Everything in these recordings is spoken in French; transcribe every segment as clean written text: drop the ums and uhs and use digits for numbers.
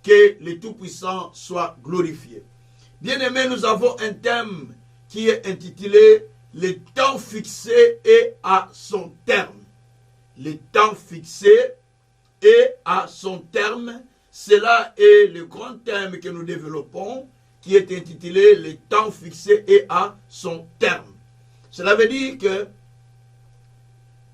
Que le Tout-Puissant soit glorifié. Bien-aimés, nous avons un thème qui est intitulé « Le temps fixé et à son terme ». Le temps fixé et à son terme, cela est le grand thème que nous développons, qui est intitulé « Le temps fixé et à son terme ». Cela veut dire que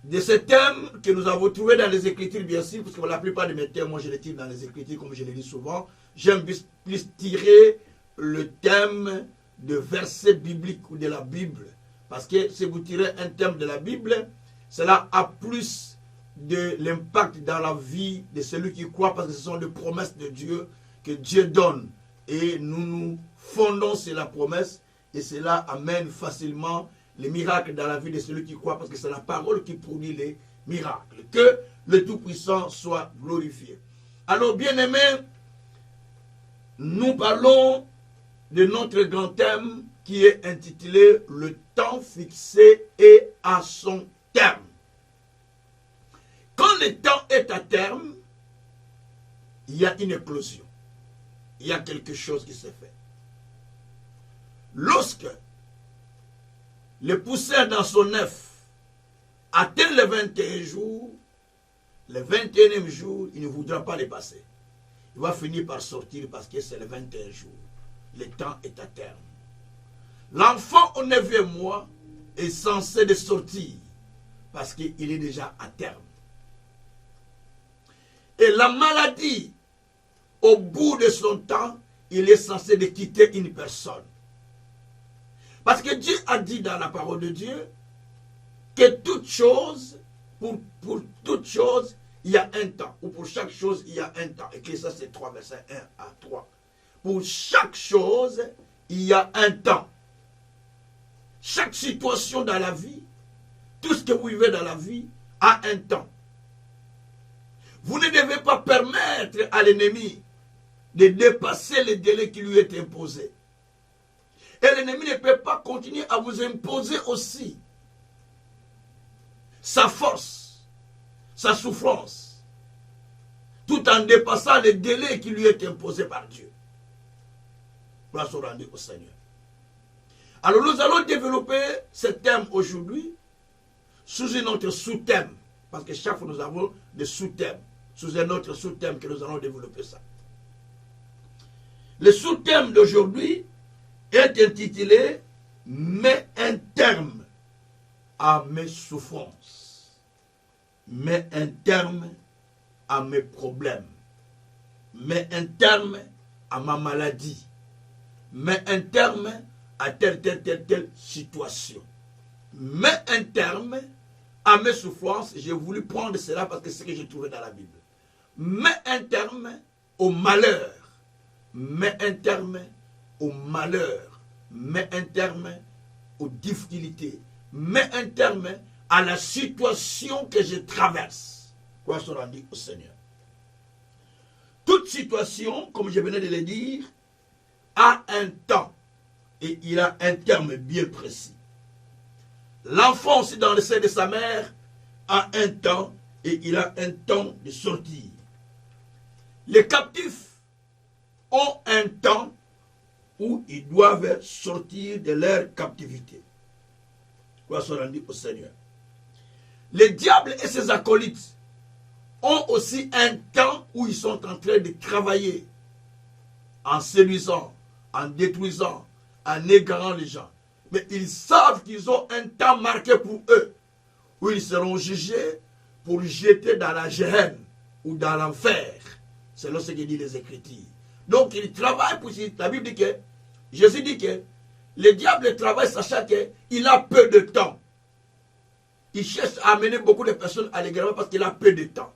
de ce thème que nous avons trouvé dans les Écritures, bien sûr, parce que la plupart de mes thèmes, moi je les tire dans les Écritures, comme je le dis souvent, j'aime plus tirer le thème de versets bibliques ou de la Bible. Parce que si vous tirez un thème de la Bible, cela a plus de l'impact dans la vie de celui qui croit, parce que ce sont des promesses de Dieu que Dieu donne. Et nous nous fondons sur la promesse, et cela amène facilement les miracles dans la vie de celui qui croit, parce que c'est la parole qui produit les miracles. Que le Tout-Puissant soit glorifié. Alors, bien-aimés, nous parlons de notre grand thème qui est intitulé « Le temps fixé et à son terme ». Quand le temps est à terme, il y a une éclosion. Il y a quelque chose qui se fait. Lorsque le poussin dans son œuf atteint les 21 jours, le 21e jour, il ne voudra pas les passer. Il va finir par sortir parce que c'est le 21 jours. Le temps est à terme. L'enfant au 9e mois est censé de sortir parce qu'il est déjà à terme. Et la maladie, au bout de son temps, il est censé de quitter une personne. Parce que Dieu a dit dans la parole de Dieu que toute chose, pour toute chose, il y a un temps. Ou pour chaque chose, il y a un temps. Ecclésiaste 3, verset 1 à 3. Pour chaque chose, il y a un temps. Chaque situation dans la vie, tout ce que vous vivez dans la vie, a un temps. Vous ne devez pas permettre à l'ennemi de dépasser le délai qui lui est imposé. Et l'ennemi ne peut pas continuer à vous imposer aussi sa force, sa souffrance, tout en dépassant le délai qui lui est imposé par Dieu. Gloire soit rendue au Seigneur. Alors nous allons développer ce thème aujourd'hui sous un autre sous-thème, parce que chaque fois nous avons des sous-thèmes, sous un autre sous-thème que nous allons développer ça. Le sous-thème d'aujourd'hui est intitulé « Mets un terme à mes souffrances, mets un terme à mes problèmes, mets un terme à ma maladie, mets un terme à telle situation, mets un terme à mes souffrances ». J'ai voulu prendre cela parce que c'est ce que j'ai trouvé dans la Bible. Mets un terme au malheur, mets un terme au malheur, mets un terme aux difficultés, mets un terme à la situation que je traverse. Quoi soit rendu au Seigneur. Toute situation, comme je venais de le dire, a un temps et il a un terme bien précis. L'enfant aussi dans le sein de sa mère a un temps et il a un temps de sortir. Les captifs ont un temps où ils doivent sortir de leur captivité. Gloire soit rendue au Seigneur. Les diables et ses acolytes ont aussi un temps où ils sont en train de travailler en séduisant, en détruisant, en égarant les gens. Mais ils savent qu'ils ont un temps marqué pour eux, où ils seront jugés pour jeter dans la géhenne ou dans l'enfer. C'est ce que disent les Écritures. Donc ils travaillent pour... La Bible dit que, Jésus dit que le diable travaille sachant qu'il a peu de temps. Il cherche à amener beaucoup de personnes à l'égarement parce qu'il a peu de temps.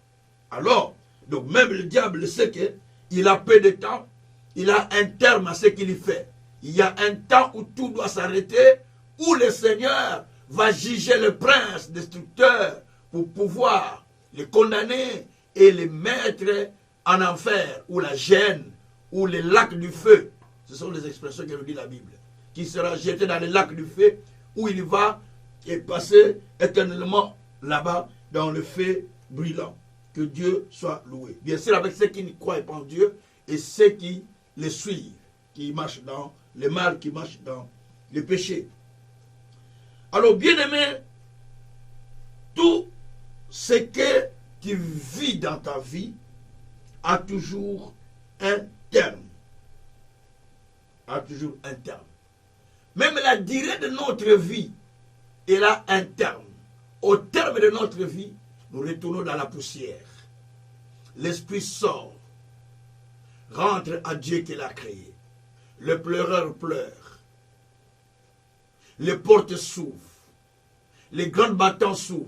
Alors, donc même le diable sait qu'il a peu de temps, il a un terme à ce qu'il fait. Il y a un temps où tout doit s'arrêter, où le Seigneur va juger le prince destructeur pour pouvoir les condamner et les mettre en enfer, ou la gêne, ou les lacs du feu. Ce sont les expressions que nous dit la Bible. Qui sera jeté dans les lacs du feu, où il va passer éternellement là-bas dans le feu brûlant. Que Dieu soit loué. Bien sûr, avec ceux qui ne croient pas en Dieu, et ceux qui les suivent, qui marchent dans le mal, qui marchent dans le péché. Alors, bien-aimé, tout ce que tu vis dans ta vie a toujours un terme. A toujours un terme. Même la durée de notre vie, elle a un terme. Au terme de notre vie, nous retournons dans la poussière. L'esprit sort, rentre à Dieu qui l'a créé. Le pleureur pleure. Les portes s'ouvrent. Les grandes battants s'ouvrent.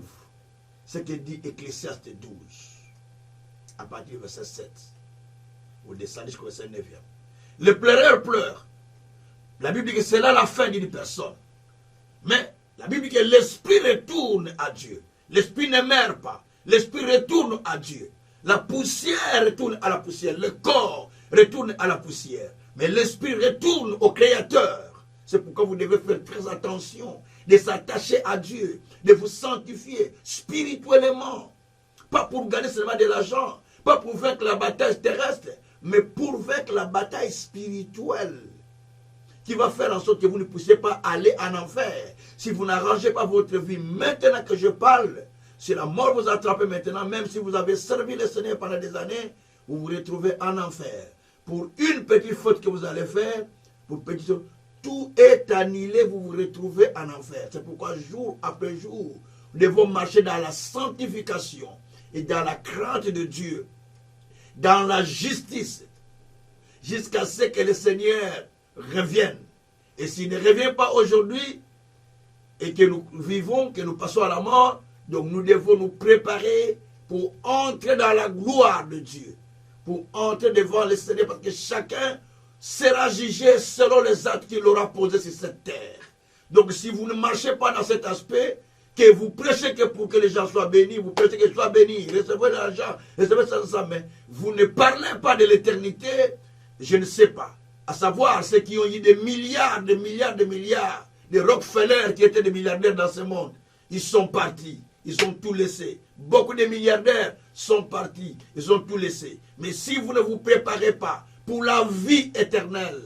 Ce que dit Ecclésiaste 12, à partir du verset 7. Vous descendez jusqu'au verset 9. Le pleureur pleure. La Bible dit que c'est là la fin d'une personne. Mais la Bible dit que l'esprit retourne à Dieu. L'esprit ne meurt pas. L'esprit retourne à Dieu. La poussière retourne à la poussière. Le corps retourne à la poussière. Mais l'esprit retourne au Créateur. C'est pourquoi vous devez faire très attention de s'attacher à Dieu, de vous sanctifier spirituellement. Pas pour gagner seulement de l'argent, pas pour vaincre la bataille terrestre, mais pour vaincre la bataille spirituelle qui va faire en sorte que vous ne puissiez pas aller en enfer. Si vous n'arrangez pas votre vie maintenant que je parle, si la mort vous attrape maintenant, même si vous avez servi le Seigneur pendant des années, vous vous retrouvez en enfer. Pour une petite faute que vous allez faire, pour une petite faute, tout est annulé, vous vous retrouvez en enfer. C'est pourquoi jour après jour, nous devons marcher dans la sanctification et dans la crainte de Dieu, dans la justice, jusqu'à ce que le Seigneur revienne. Et s'il ne revient pas aujourd'hui, et que nous vivons, que nous passons à la mort, donc nous devons nous préparer pour entrer dans la gloire de Dieu, pour entrer devant le Seigneur, parce que chacun sera jugé selon les actes qu'il aura posés sur cette terre. Donc si vous ne marchez pas dans cet aspect, que vous prêchez que pour que les gens soient bénis, vous prêchez qu'ils soient bénis, recevez de l'argent, recevez ça, mais vous ne parlez pas de l'éternité, je ne sais pas. À savoir, ceux qui ont eu des milliards, des Rockefeller qui étaient des milliardaires dans ce monde, ils sont partis, ils ont tout laissé. Beaucoup de milliardaires sont partis, ils ont tout laissé. Mais si vous ne vous préparez pas pour la vie éternelle,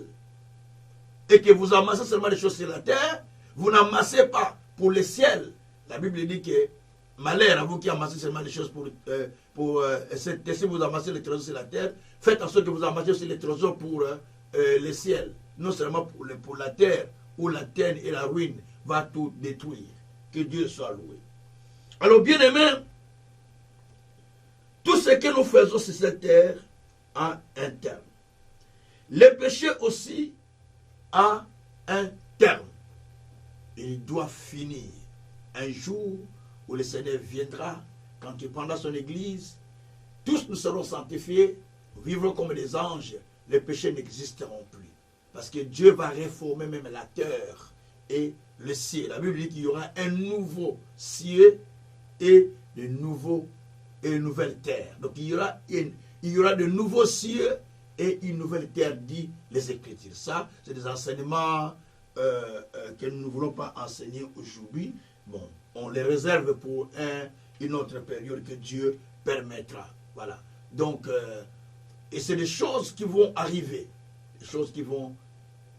et que vous amassez seulement des choses sur la terre, vous n'amassez pas pour le ciel. La Bible dit que malheur à vous qui amassez seulement des choses si vous amassez les trésors sur la terre, faites en sorte que vous amassez aussi les trésors pour le ciel. Non seulement pour la terre, où la terre et la ruine va tout détruire. Que Dieu soit loué. Alors bien aimé, tout ce que nous faisons sur cette terre a un terme. Le péché aussi a un terme. Il doit finir. Un jour où le Seigneur viendra, quand il prendra son église, tous nous serons sanctifiés, nous vivrons comme des anges, les péchés n'existeront plus. Parce que Dieu va réformer même la terre et le ciel. La Bible dit qu'il y aura un nouveau ciel et une nouvelle terre. Donc il y aura de nouveaux cieux et une nouvelle terre, dit les Écritures. Ça, c'est des enseignements que nous ne voulons pas enseigner aujourd'hui. Bon, on les réserve pour une autre période que Dieu permettra. Voilà. Donc, et c'est des choses qui vont arriver. Des choses qui vont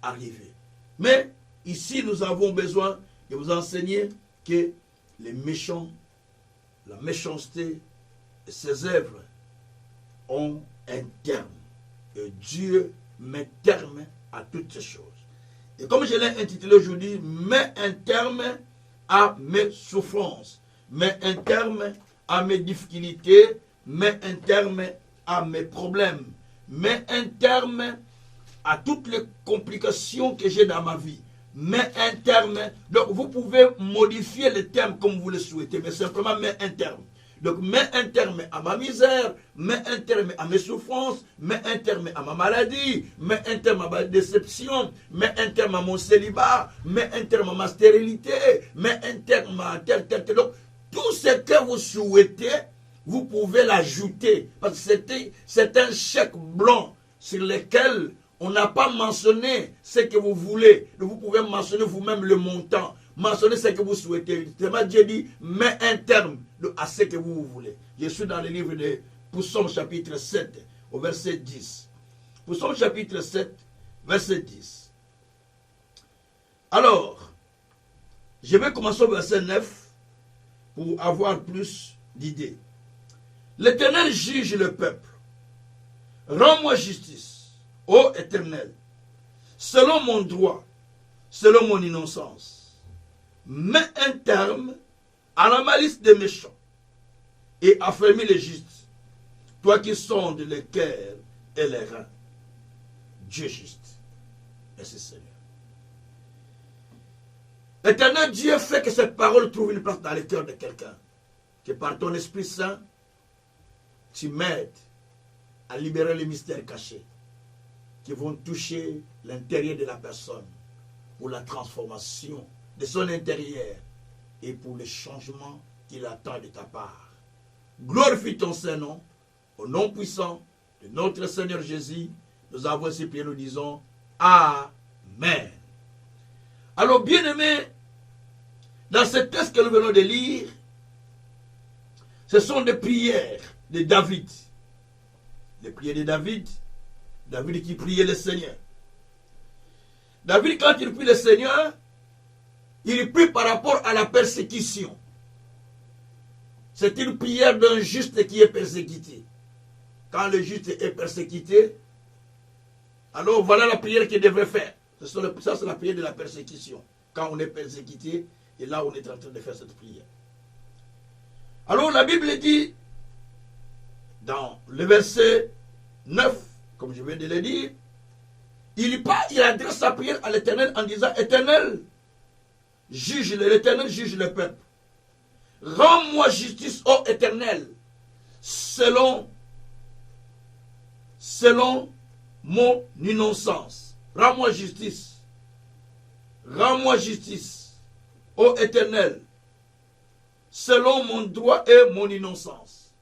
arriver. Mais, ici, nous avons besoin de vous enseigner que les méchants, la méchanceté et ses œuvres ont un terme. Et Dieu met terme à toutes ces choses. Et comme je l'ai intitulé aujourd'hui, mets un terme à mes souffrances, mets un terme à mes difficultés, mets un terme à mes problèmes, mets un terme à toutes les complications que j'ai dans ma vie, mets un terme. Donc vous pouvez modifier le terme comme vous le souhaitez, mais simplement mets un terme. Donc mets un terme à ma misère, mets un terme à mes souffrances, mets un terme à ma maladie, mets un terme à ma déception, mets un terme à mon célibat, mets un terme à ma stérilité, mets un terme à tel. Donc tout ce que vous souhaitez, vous pouvez l'ajouter. Parce que c'est un chèque blanc sur lequel on n'a pas mentionné ce que vous voulez. Donc vous pouvez mentionner vous-même le montant. Mentionnez ce que vous souhaitez. Dieu dit, mets un terme à ce que vous voulez. Je suis dans le livre de Psaume chapitre 7, au verset 10. Psaume chapitre 7, verset 10. Alors, je vais commencer au verset 9 pour avoir plus d'idées. L'Éternel juge le peuple. Rends-moi justice, ô Éternel, selon mon droit, selon mon innocence. Mets un terme à la malice des méchants et affermis les justes, toi qui sondes les cœurs et les reins. Dieu juste. Merci Seigneur. Éternel Dieu, fait que cette parole trouve une place dans le cœur de quelqu'un. Que par ton Esprit Saint, tu m'aides à libérer les mystères cachés qui vont toucher l'intérieur de la personne pour la transformation de son intérieur et pour le changement qu'il attend de ta part. Glorifie ton Saint-Nom, au nom puissant de notre Seigneur Jésus. Nous avons ainsi prié, nous disons Amen. Alors, bien-aimés, dans ce texte que nous venons de lire, ce sont des prières de David. Les prières de David, David qui priait le Seigneur. David, quand il prie le Seigneur, il prie par rapport à la persécution. C'est une prière d'un juste qui est persécuté. Quand le juste est persécuté, alors voilà la prière qu'il devrait faire. Ça, c'est la prière de la persécution. Quand on est persécuté, et là on est en train de faire cette prière. Alors la Bible dit, dans le verset 9, comme je viens de le dire, il adresse sa prière à l'Éternel en disant, Éternel, l'Éternel juge le peuple. Rends-moi justice, ô Éternel, selon mon innocence. Rends-moi justice. Rends-moi justice, ô Éternel, selon mon droit et mon innocence.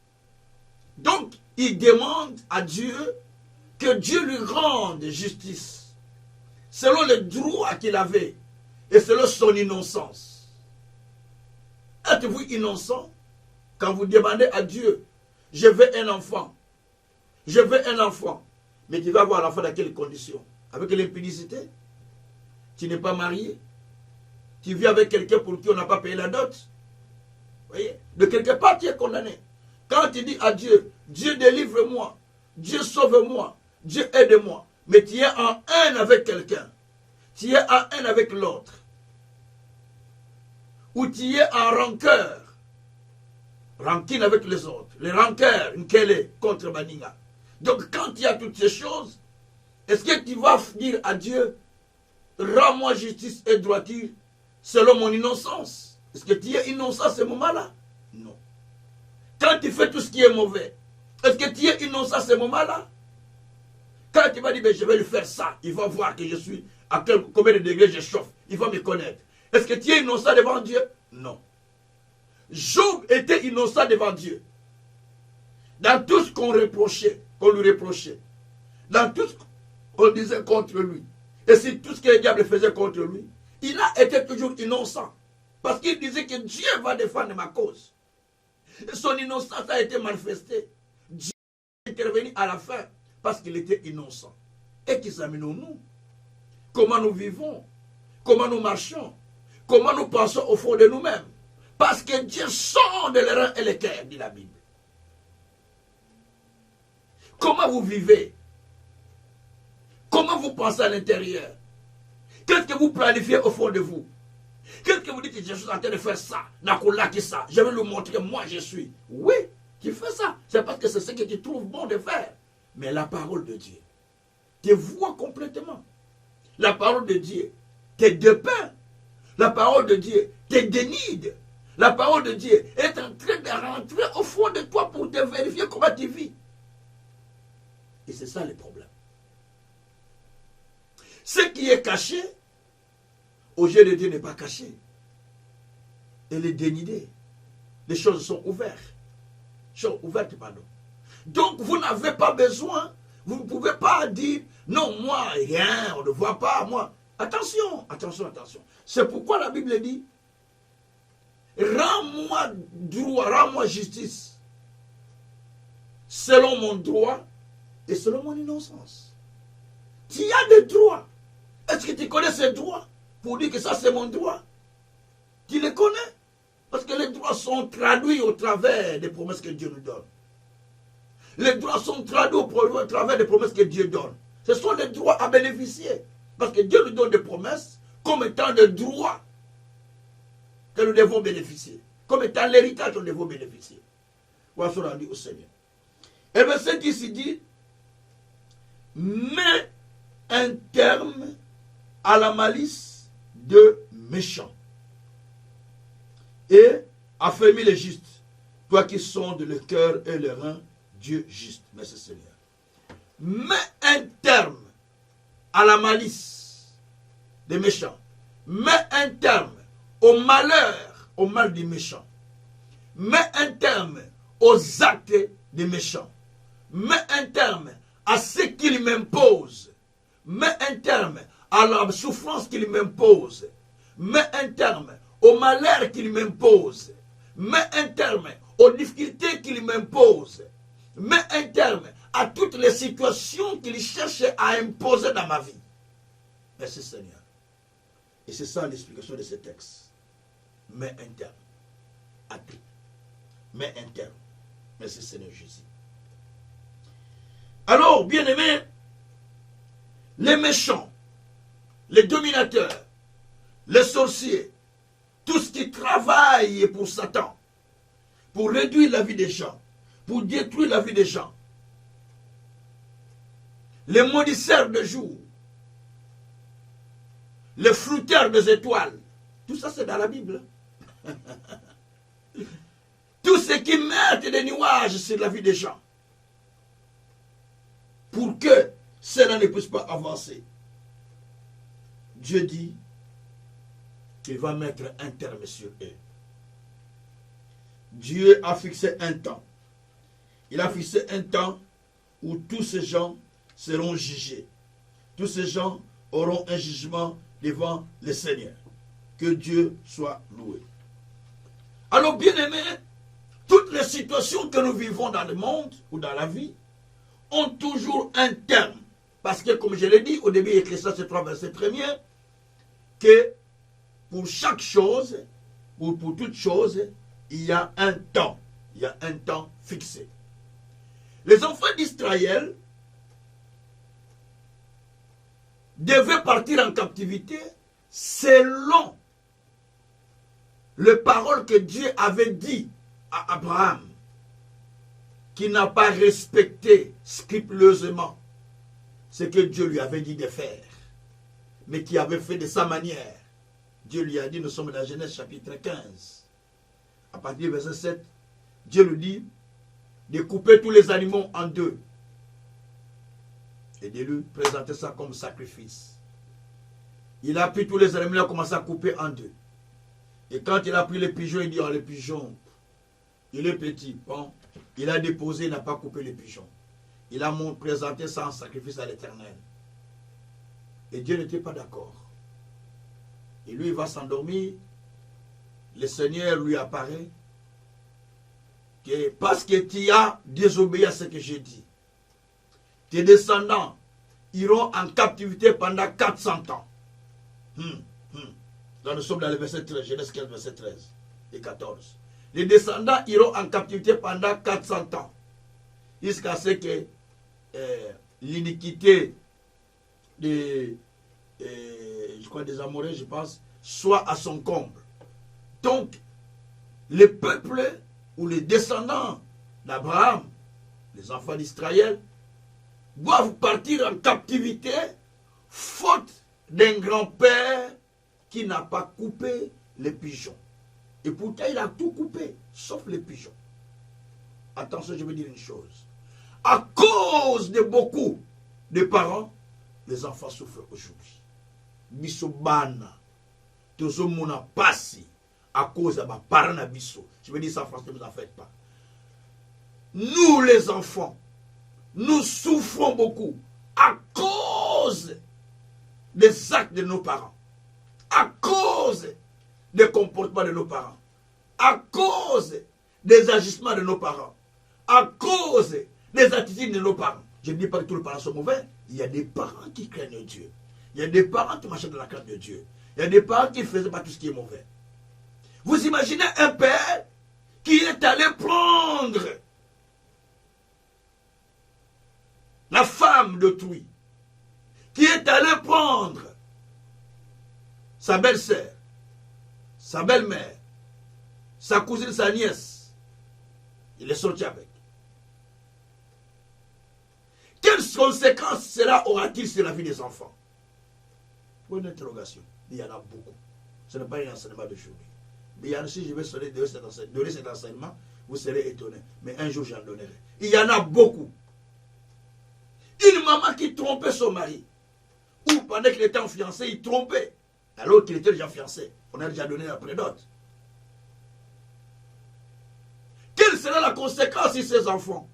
Donc, il demande à Dieu que Dieu lui rende justice, selon le droit qu'il avait et selon son innocence. Êtes-vous innocent quand vous demandez à Dieu, je veux un enfant, je veux un enfant, mais tu vas avoir l'enfant dans quelles conditions? Avec l'impudicité? Tu n'es pas marié? Tu vis avec quelqu'un pour qui on n'a pas payé la dot? Vous voyez? De quelque part, tu es condamné. Quand tu dis à Dieu, Dieu délivre-moi, Dieu sauve-moi, Dieu aide-moi, mais tu es en haine avec quelqu'un, tu es en haine avec l'autre, ou tu es en rancœur, rancune avec les autres, les rancœurs, une kele contre Baninga. Donc quand il y a toutes ces choses, est-ce que tu vas dire à Dieu, rends-moi justice et droiture selon mon innocence? Est-ce que tu es innocent à ce moment-là? Non. Quand tu fais tout ce qui est mauvais, est-ce que tu es innocent à ce moment-là? Quand tu vas dire, je vais lui faire ça, il va voir que je suis à combien de degrés je chauffe, il va me connaître. Est-ce que tu es innocent devant Dieu? Non. Job était innocent devant Dieu. Dans tout ce qu'on reprochait, qu'on lui reprochait, dans tout ce qu'on disait contre lui, et si tout ce que le diable faisait contre lui, il a été toujours innocent. Parce qu'il disait que Dieu va défendre ma cause. Et son innocence a été manifestée. Dieu est intervenu à la fin parce qu'il était innocent. Et qu'examinons-nous? Comment nous vivons? Comment nous marchons? Comment nous pensons au fond de nous-mêmes? Parce que Dieu sonde les reins et les cœurs, dit la Bible. Comment vous vivez? Comment vous pensez à l'intérieur? Qu'est-ce que vous planifiez au fond de vous? Qu'est-ce que vous dites que je suis en train de faire ça? Ça. Je vais lui montrer que moi je suis. Oui, tu fais ça. C'est parce que c'est ce que tu trouves bon de faire. Mais la parole de Dieu te voit complètement. La parole de Dieu te dépeint. La parole de Dieu te dénide. La parole de Dieu est en train de rentrer au fond de toi pour te vérifier comment tu vis. Et c'est ça le problème. Ce qui est caché, aux yeux de Dieu n'est pas caché. Elle est dénidée. Les choses sont ouvertes. Sont ouvertes, pardon. Donc vous n'avez pas besoin, vous ne pouvez pas dire, non, moi, rien, on ne voit pas, moi. Attention, attention, attention. C'est pourquoi la Bible dit, rends-moi droit, rends-moi justice, selon mon droit et selon mon innocence. Tu as des droits. Est-ce que tu connais ces droits pour dire que ça c'est mon droit? Tu les connais? Parce que les droits sont traduits au travers des promesses que Dieu nous donne. Les droits sont traduits au travers des promesses que Dieu donne. Ce sont des droits à bénéficier. Parce que Dieu nous donne des promesses comme étant des droits que nous devons bénéficier. Comme étant l'héritage que nous devons bénéficier. Voilà ce qu'on a dit au Seigneur. Et le verset 10 il dit, mets un terme à la malice de méchants et affermis les justes, toi qui sondes le cœur et le rein, Dieu juste. Merci Seigneur. Mets un terme à la malice des méchants. Mets un terme au malheur, au mal des méchants. Mets un terme aux actes des méchants. Mets un terme à ce qu'ils m'imposent. Mets un terme à la souffrance qu'ils m'imposent. Mets un terme au malheur qu'ils m'imposent. Mets un terme aux difficultés qu'ils m'imposent. Mets un terme à toutes les situations qu'ils cherchent à imposer dans ma vie. Merci Seigneur. Et c'est ça l'explication de ce texte. Mets un terme à tout. Mets un terme. Merci Seigneur Jésus. Alors, bien-aimés, les méchants, les dominateurs, les sorciers, tout ce qui travaille pour Satan, pour réduire la vie des gens, pour détruire la vie des gens, les maudisseurs de jour, les fruiteurs des étoiles, tout ça c'est dans la Bible. Tout ce qui mettent des nuages sur la vie des gens, pour que cela ne puisse pas avancer. Dieu dit qu'il va mettre un terme sur eux. Dieu a fixé un temps. Il a fixé un temps où tous ces gens seront jugés. Tous ces gens auront un jugement devant le Seigneur. Que Dieu soit loué. Alors, bien-aimés, toutes les situations que nous vivons dans le monde ou dans la vie ont toujours un terme. Parce que, comme je l'ai dit au début, Ecclésiaste 3, verset 1er, que pour chaque chose, ou pour toute chose, il y a un temps. Il y a un temps fixé. Les enfants d'Israël devaient partir en captivité selon les paroles que Dieu avait dit à Abraham, qui n'a pas respecté scrupuleusement ce que Dieu lui avait dit de faire, mais qui avait fait de sa manière. Dieu lui a dit, nous sommes dans Genèse chapitre 15, à partir du verset 7, Dieu lui dit de couper tous les animaux en deux et de lui présenter ça comme sacrifice. Il a pris tous les animaux, il a commencé à couper en deux. Et quand il a pris les pigeons, il dit, oh, le pigeon, il est petit. Bon, il a déposé, il n'a pas coupé les pigeons. Il a présenté ça en sacrifice à l'Éternel. Et Dieu n'était pas d'accord. Et lui, il va s'endormir. Le Seigneur lui apparaît. Que parce que tu as désobéi à ce que j'ai dit, tes descendants iront en captivité pendant 400 ans. Là, nous sommes dans le verset 13, Genèse 15, verset 13 et 14. Les descendants iront en captivité pendant 400 ans. Jusqu'à ce que l'iniquité des Amoréens, je pense, soit à son comble. Donc, les peuples ou les descendants d'Abraham, les enfants d'Israël, doivent partir en captivité faute d'un grand-père qui n'a pas coupé les pigeons. Et pourtant, il a tout coupé, sauf les pigeons. Attention, je veux dire une chose. À cause de beaucoup de parents, les enfants souffrent aujourd'hui. Bisobana, tozomona passi, à cause de ma parents biso. Je veux dire ça en français, ne vous en faites pas. Nous, les enfants, nous souffrons beaucoup à cause des actes de nos parents, à cause des comportements de nos parents, à cause des agissements de nos parents, à cause des attitudes de nos parents. Je ne dis pas que tous les parents sont mauvais, Il y a des parents qui craignent Dieu. Il y a des parents qui marchaient dans la crainte de Dieu. Il y a des parents qui ne faisaient pas tout ce qui est mauvais. Vous imaginez un père qui est allé prendre la femme d'autrui, qui est allé prendre sa belle-sœur, sa belle-mère, sa cousine, sa nièce. Il est sorti avec. Quelles conséquences cela aura-t-il sur la vie des enfants? Pour une interrogation. Il y en a beaucoup. Ce n'est pas un enseignement d'aujourd'hui. Mais il y en a, si je vais donner cet enseignement, vous serez étonnés. Mais un jour, j'en donnerai. Il y en a beaucoup. Une maman qui trompait son mari. Ou pendant qu'il était en fiancé, il trompait. Alors qu'il était déjà fiancé. On a déjà donné la prédote. Quelle sera la conséquence sur ces enfants?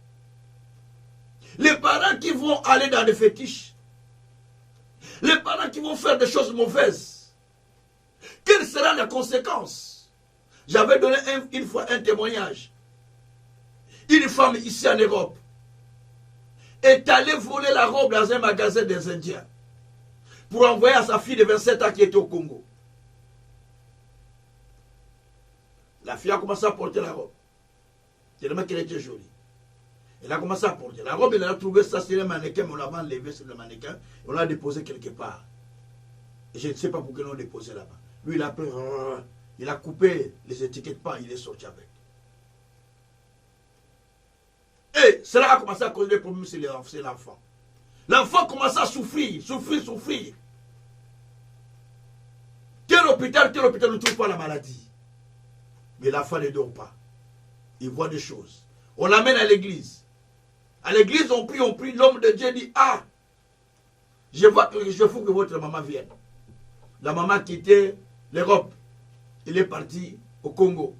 Les parents qui vont aller dans des fétiches. Les parents qui vont faire des choses mauvaises. Quelle sera la conséquence? J'avais donné une fois un témoignage. Une femme ici en Europe est allée voler la robe dans un magasin des Indiens pour envoyer à sa fille de 27 ans qui était au Congo. La fille a commencé à porter la robe. Tellement qu'elle était jolie. Elle a commencé à porter. La robe, elle a trouvé ça sur le mannequin, mais on l'avait enlevé sur le mannequin. On l'a déposé quelque part. Et je ne sais pas pourquoi on l'a déposé là-bas. Lui, il a pris, il a coupé les étiquettes pas, il est sorti avec. Et cela a commencé à causer des problèmes sur l'enfant. L'enfant commence à souffrir. Tel hôpital ne trouve pas la maladie. Mais l'enfant ne dort pas. Il voit des choses. On l'amène à l'église. À l'église, on prie. L'homme de Dieu dit, ah, je vois que je faut que votre maman vienne. La maman quittait l'Europe. Elle est partie au Congo.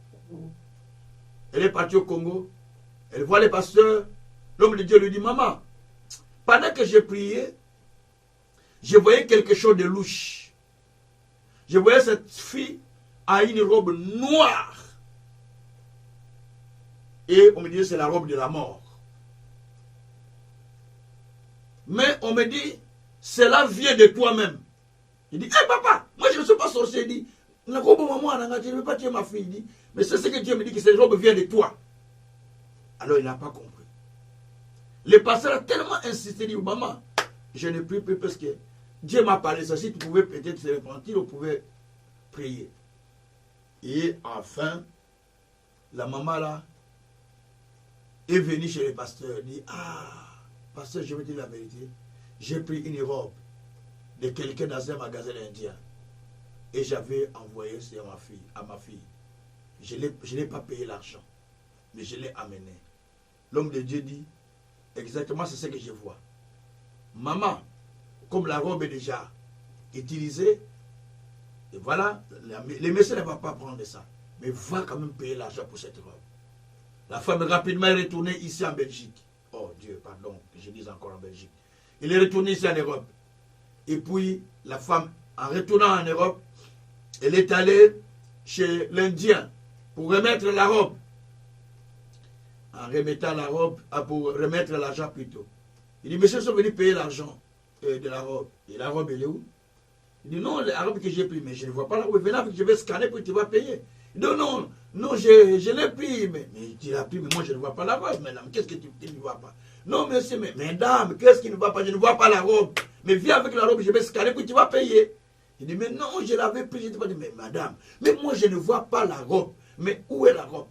Elle est partie au Congo. Elle voit les pasteurs. L'homme de Dieu lui dit, maman, pendant que j'ai prié, je voyais quelque chose de louche. Je voyais cette fille à une robe noire. Et on me dit, c'est la robe de la mort. Mais on me dit, cela vient de toi-même. Il dit, hé papa, moi je ne suis pas sorcier. Il dit, je ne veux pas tuer ma fille. Il dit, mais c'est ce que Dieu me dit, que cette robe vient de toi. Alors il n'a pas compris. Le pasteur a tellement insisté, il dit, maman, je ne prie plus parce que Dieu m'a parlé ça. Si tu pouvais peut-être se repentir, on pouvait prier. Et enfin, la maman là est venue chez le pasteur. Elle dit, ah, pasteur, je vais te dire la vérité. J'ai pris une robe de quelqu'un dans un magasin indien. Et j'avais envoyé à ma fille. Je n'ai pas payé l'argent, mais je l'ai amené. L'homme de Dieu dit, exactement c'est ce que je vois. Maman, comme la robe est déjà utilisée, et voilà, les messieurs ne vont pas prendre ça, mais va quand même payer l'argent pour cette robe. La femme rapidement est retournée ici en Belgique. Oh Dieu, pardon, que je dise encore en Belgique. Il est retourné ici en Europe. Et puis, la femme, en retournant en Europe, elle est allée chez l'Indien pour remettre la robe. En remettant la robe, pour remettre l'argent plutôt. Il dit, monsieur, ils sont venus payer l'argent de la robe. Et la robe, elle est où? Il dit, non, la robe que j'ai pris, mais je ne vois pas la robe. Venez avec, je vais scanner pour que tu vas payer. Il dit, non, je l'ai pris. Mais tu l'as pris, mais moi, je ne vois pas la robe. Madame, qu'est-ce que tu ne vois pas? Non, monsieur, mais madame, qu'est-ce qui ne va pas? Je ne vois pas la robe. Mais viens avec la robe, je vais scanner pour que tu vas payer. Il dit, mais non, je l'avais pris. Je ne pas dit, mais madame, mais moi, je ne vois pas la robe. Mais où est la robe?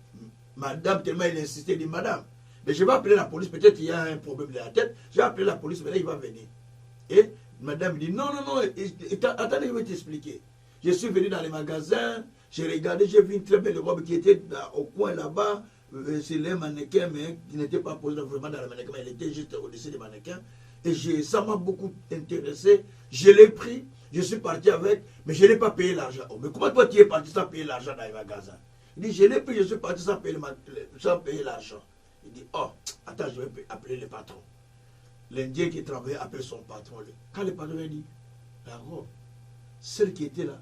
Madame, tellement il insistait, il dit, madame, mais je vais appeler la police, peut-être qu'il y a un problème de la tête, je vais appeler la police, mais là, il va venir. Et madame dit, non, attendez, je vais t'expliquer. Je suis venu dans les magasins, j'ai regardé, j'ai vu une très belle robe qui était au coin là-bas, c'est les mannequins, mais qui n'était pas posée vraiment dans le mannequin, mais elle était juste au-dessus des mannequins. Et ça m'a beaucoup intéressé, je l'ai pris, je suis parti avec, mais je n'ai pas payé l'argent. Oh, mais comment toi tu es parti sans payer l'argent dans les magasins? Il dit, je l'ai pris, je suis parti sans payer l'argent. Il dit, oh, attends, je vais appeler le patron. L'Indien qui travaillait appelle son patron. Quand le patron a dit, la robe, celle qui était là,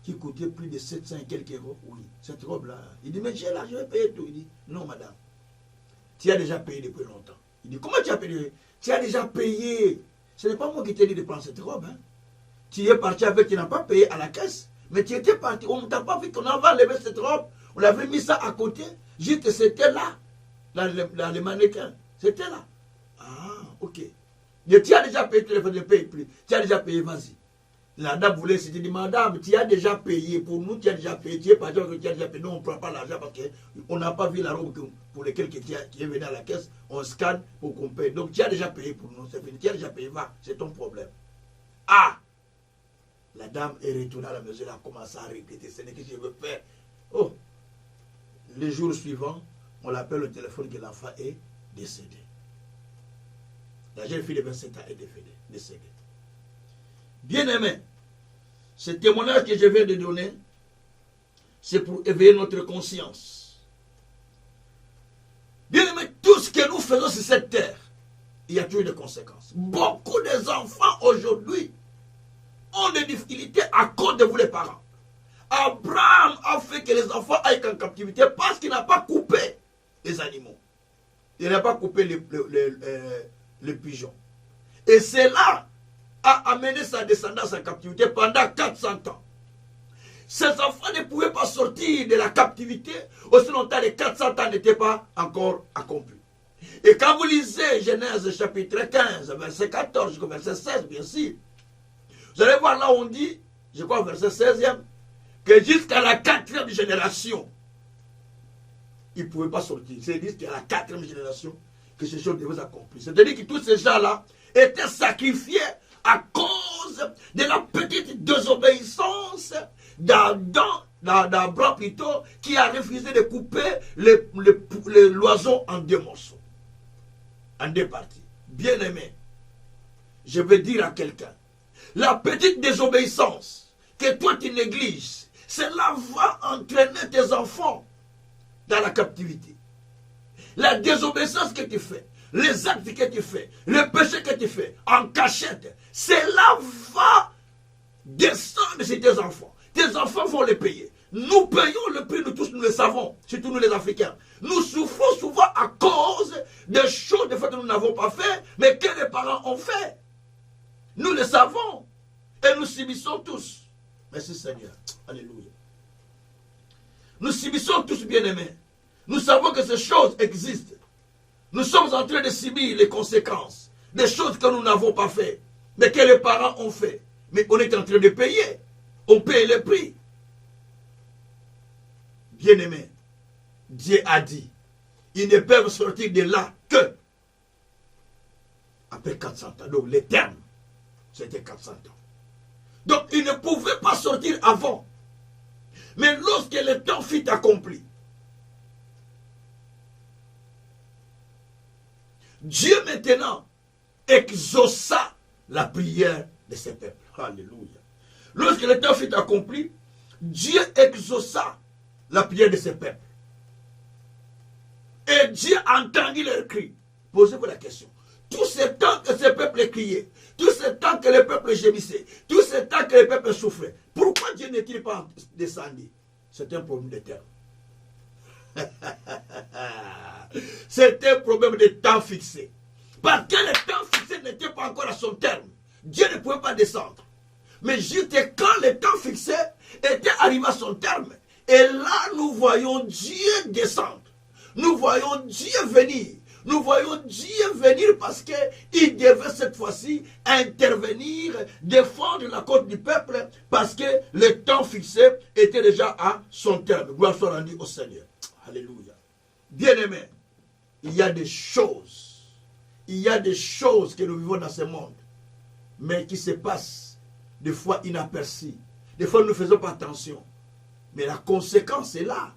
qui coûtait plus de 700 et quelques euros, oui, cette robe-là. Il dit, mais j'ai là, je vais payer tout. Il dit, non, madame, tu as déjà payé depuis longtemps. Il dit, comment tu as payé? Tu as déjà payé Ce n'est pas moi qui t'ai dit de prendre cette robe. Hein. Tu es parti avec, tu n'as pas payé à la caisse. Mais tu étais parti. On ne t'a pas vu qu'on avait enlevé cette robe. On avait mis ça à côté. Juste, c'était là. Dans les mannequins. C'était là. Ah, ok. Mais tu as déjà payé, tu ne payes plus. Tu as déjà payé, vas-y. La dame voulait se dire, madame, tu as déjà payé. Pour nous, tu as déjà payé. Tu es parti avec, tu as déjà payé. Nous, on ne prend pas l'argent parce qu'on n'a pas vu la robe pour laquelle qui est venu à la caisse. On scanne pour qu'on paye. Donc, tu as déjà payé pour nous. C'est fini. Tu as déjà payé, va. C'est ton problème. Ah! La dame est retournée à la maison, elle a commencé à regretter. Ce n'est que je veux faire. Oh! Le jour suivant, on l'appelle au téléphone que l'enfant est décédé. La jeune fille de 27 ans est décédée. Bien-aimé, ce témoignage que je viens de donner, c'est pour éveiller notre conscience. Bien-aimé, tout ce que nous faisons sur cette terre, il y a toujours des conséquences. Beaucoup des enfants aujourd'hui ont des difficultés à cause de vous les parents. Abraham a fait que les enfants aillent en captivité parce qu'il n'a pas coupé les animaux. Il n'a pas coupé les pigeons. Et cela a amené sa descendance en captivité pendant 400 ans. Ces enfants ne pouvaient pas sortir de la captivité aussi longtemps les 400 ans n'étaient pas encore accomplis. Et quand vous lisez Genèse chapitre 15, verset 14 jusqu'au verset 16, bien sûr, vous allez voir là où on dit, je crois au verset 16e, que jusqu'à la 4e génération, ils ne pouvaient pas sortir. C'est jusqu'à la 4e génération que ces choses devaient s'accomplir. C'est-à-dire que tous ces gens-là étaient sacrifiés à cause de la petite désobéissance d'Abraham plutôt, qui a refusé de couper l'oiseau en deux morceaux, en deux parties. Bien-aimé, je veux dire à quelqu'un, la petite désobéissance que toi tu négliges, cela va entraîner tes enfants dans la captivité. La désobéissance que tu fais, les actes que tu fais, le péché que tu fais en cachette, cela va descendre chez tes enfants. Tes enfants vont les payer. Nous payons le prix, nous tous, nous le savons, surtout nous les Africains. Nous souffrons souvent à cause des choses de fait que nous n'avons pas fait, mais que les parents ont fait. Nous le savons. Et nous subissons tous. Merci Seigneur. Alléluia. Nous subissons tous, bien-aimés. Nous savons que ces choses existent. Nous sommes en train de subir les conséquences des choses que nous n'avons pas fait, mais que les parents ont fait. Mais on est en train de payer. On paye le prix. Bien-aimés, Dieu a dit, ils ne peuvent sortir de là que après 400 ans. Donc les termes, c'était 400 ans. Donc ils ne pouvaient pas sortir avant. Mais lorsque le temps fut accompli, Dieu maintenant exauça la prière de ses peuples. Alléluia. Lorsque le temps fut accompli, Dieu exauça la prière de ses peuples. Et Dieu entendit leur cri. Posez-vous la question. Tout ce temps que ces peuples criaient, tout ce temps que les peuples gémissaient, tout ce temps que les peuples souffraient, pourquoi Dieu n'est-il pas descendu? C'est un problème de terme. C'est un problème de temps fixé. Parce que le temps fixé n'était pas encore à son terme. Dieu ne pouvait pas descendre. Mais juste quand le temps fixé était arrivé à son terme, et là nous voyons Dieu descendre. Nous voyons Dieu venir. Nous voyons Dieu venir parce qu'il devait cette fois-ci intervenir, défendre la cause du peuple, parce que le temps fixé était déjà à son terme. Gloire soit rendue au Seigneur. Alléluia. Bien-aimés, il y a des choses que nous vivons dans ce monde, mais qui se passent des fois inaperçues. Des fois nous ne faisons pas attention. Mais la conséquence est là.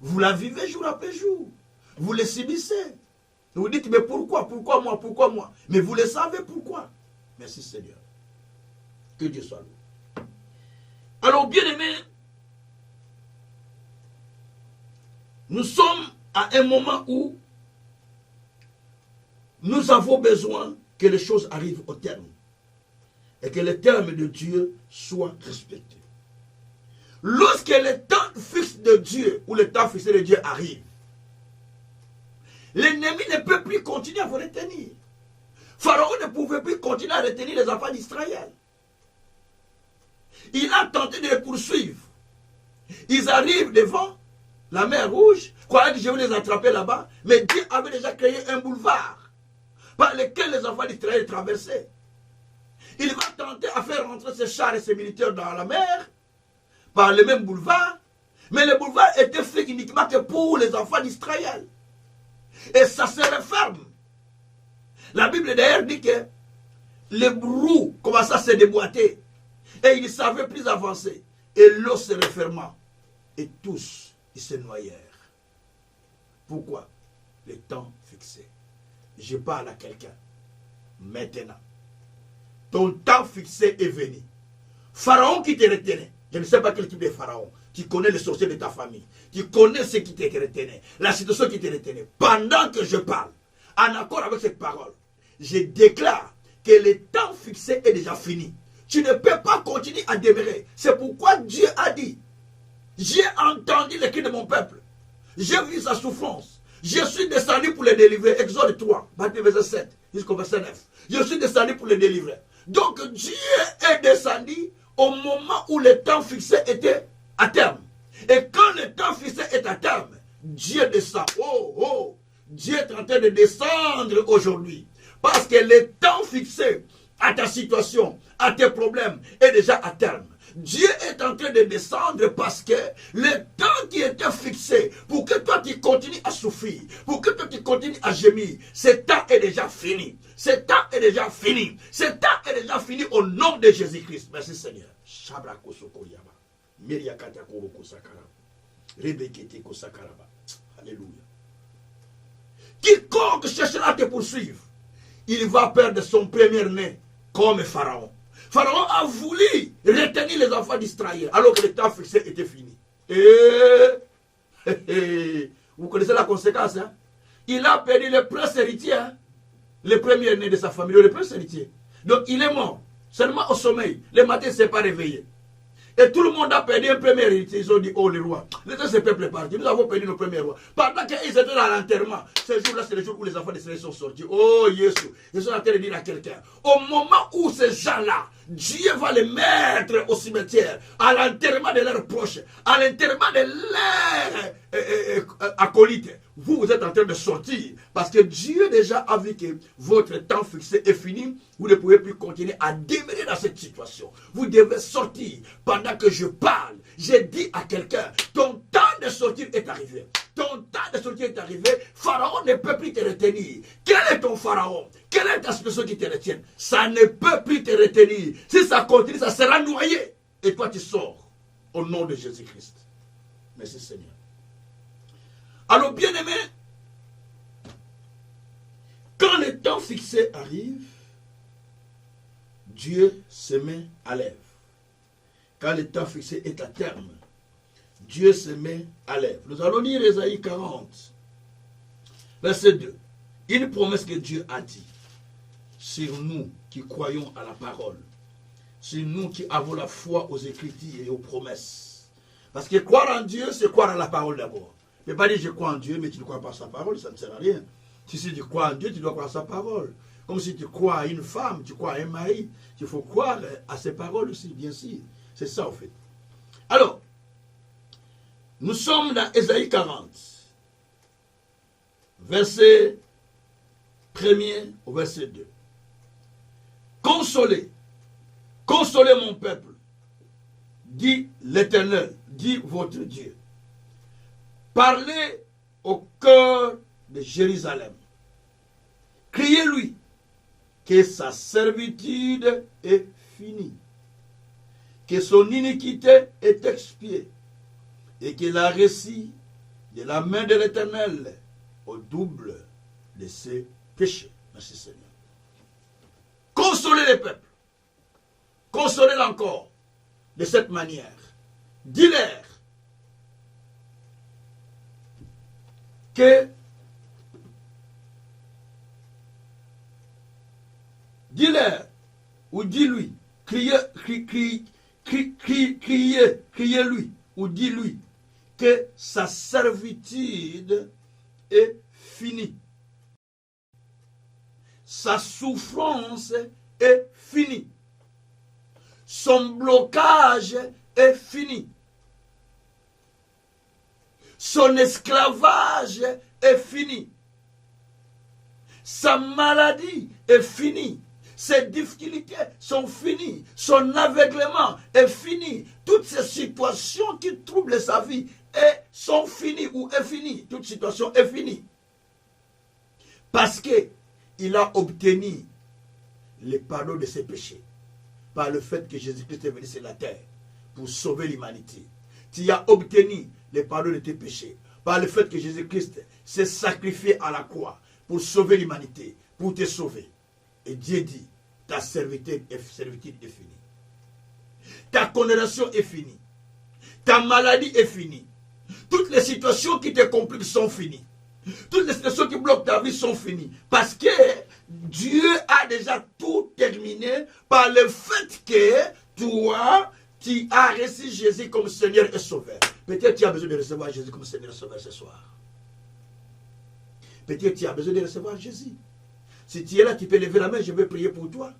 Vous la vivez jour après jour. Vous le subissez. Vous dites, mais pourquoi moi? Mais vous le savez pourquoi. Merci Seigneur. Que Dieu soit loué. Alors, bien-aimés, nous sommes à un moment où nous avons besoin que les choses arrivent au terme. Et que le terme de Dieu soit respecté. Lorsque le temps fixe de Dieu, ou le temps fixé de Dieu arrive, l'ennemi ne peut plus continuer à vous retenir. Pharaon ne pouvait plus continuer à retenir les enfants d'Israël. Il a tenté de les poursuivre. Ils arrivent devant la mer Rouge, croyant que je vais les attraper là-bas, mais Dieu avait déjà créé un boulevard par lequel les enfants d'Israël traversaient. Il va tenter à faire rentrer ses chars et ses militaires dans la mer par le même boulevard, mais le boulevard était fait uniquement que pour les enfants d'Israël. Et ça se referme. La Bible d'ailleurs dit que les brous commençaient à se déboîter et ils ne savaient plus avancer. Et l'eau se referma et tous ils se noyèrent. Pourquoi? Le temps fixé. Je parle à quelqu'un. Maintenant, ton temps fixé est venu. Pharaon qui te retenait, je ne sais pas quel type de pharaon. Tu connais les sorciers de ta famille. Tu connais ce qui te retenait, la situation qui te retenait. Pendant que je parle, en accord avec cette parole, je déclare que le temps fixé est déjà fini. Tu ne peux pas continuer à demeurer. C'est pourquoi Dieu a dit, j'ai entendu le cri de mon peuple. J'ai vu sa souffrance. Je suis descendu pour les délivrer. Exode 3, verset 7 jusqu'au verset 9. Je suis descendu pour les délivrer. Donc Dieu est descendu au moment où le temps fixé était à terme. Et quand le temps fixé est à terme, Dieu descend. Oh, oh, Dieu est en train de descendre aujourd'hui. Parce que le temps fixé à ta situation, à tes problèmes, est déjà à terme. Dieu est en train de descendre parce que le temps qui était fixé pour que toi tu continues à souffrir, pour que toi tu continues à gémir, ce temps est déjà fini. Ce temps est déjà fini. Ce temps est déjà fini au nom de Jésus-Christ. Merci Seigneur. Alléluia. Quiconque cherchera à te poursuivre, il va perdre son premier-né comme Pharaon. Pharaon a voulu retenir les enfants d'Israël alors que le temps fixé était fini. Et vous connaissez la conséquence, hein? Il a perdu le prince héritier, hein? Le premier-né de sa famille, le prince héritier. Donc il est mort, seulement au sommeil. Le matin, il ne s'est pas réveillé. Et tout le monde a perdu un premier héritier. Ils ont dit, oh les rois, laissez ce peuple partir. Nous avons perdu nos premiers rois. Pendant qu'ils étaient dans l'enterrement, ce jour-là, c'est le jour où les enfants d'Israël sont sortis. Oh Jésus, ils sont en train de dire à quelqu'un, au moment où ces gens-là, Dieu va les mettre au cimetière, à l'enterrement de leurs proches, à l'enterrement de leurs acolytes. Vous êtes en train de sortir parce que Dieu déjà a vu que votre temps fixé est fini. Vous ne pouvez plus continuer à demeurer dans cette situation. Vous devez sortir. Pendant que je parle, j'ai dit à quelqu'un, ton temps de sortir est arrivé. Ton temps de sortir est arrivé. Pharaon ne peut plus te retenir. Quel est ton pharaon? Quelle est ta situation qui te retient? Ça ne peut plus te retenir. Si ça continue, ça sera noyé. Et toi, tu sors au nom de Jésus-Christ. Merci Seigneur. Alors, bien-aimé, quand le temps fixé arrive, Dieu se met à l'œuvre. Quand le temps fixé est à terme, Dieu se met à l'œuvre. Nous allons lire Ésaïe 40, verset 2. Une promesse que Dieu a dit sur nous qui croyons à la parole, sur nous qui avons la foi aux Écritures et aux promesses. Parce que croire en Dieu, c'est croire à la parole d'abord. Ne pas dire je crois en Dieu, mais tu ne crois pas à sa parole, ça ne sert à rien. Si tu crois en Dieu, tu dois croire à sa parole. Comme si tu crois à une femme, tu crois à un mari, il faut croire à ses paroles aussi, bien sûr. C'est ça, en fait. Alors, nous sommes dans Ésaïe 40, verset 1er au verset 2. Consolez, consolez mon peuple, dit l'Éternel, dit votre Dieu. Parlez au cœur de Jérusalem. Criez-lui que sa servitude est finie, que son iniquité est expiée, et qu'il a reçu de la main de l'Éternel au double de ses péchés. Merci Seigneur. Consolez les peuples. Consolez-les encore de cette manière. Dis-leur que dis-leur ou dis-lui, criez-lui ou dis-lui que sa servitude est finie. sa souffrance est finie. Son blocage est fini. Son esclavage est fini. Sa maladie est finie. Ses difficultés sont finies. Son aveuglement est fini. Toutes ces situations qui troublent sa vie sont finies ou est finies. Toute situation est finie. Parce qu'il a obtenu le pardon de ses péchés par le fait que Jésus-Christ est venu sur la terre pour sauver l'humanité. Tu as obtenu le pardon de tes péchés par le fait que Jésus-Christ s'est sacrifié à la croix pour sauver l'humanité, pour te sauver. Et Dieu dit, ta servitude est finie. Ta condamnation est finie. Ta maladie est finie. Toutes les situations qui te compliquent sont finies. Toutes les situations qui bloquent ta vie sont finies. Parce que Dieu a déjà tout terminé par le fait que toi, tu as reçu Jésus comme Seigneur et Sauveur. Peut-être tu as besoin de recevoir Jésus comme Seigneur et Sauveur ce soir. Peut-être tu as besoin de recevoir Jésus. Si tu es là, tu peux lever la main, je vais prier pour toi.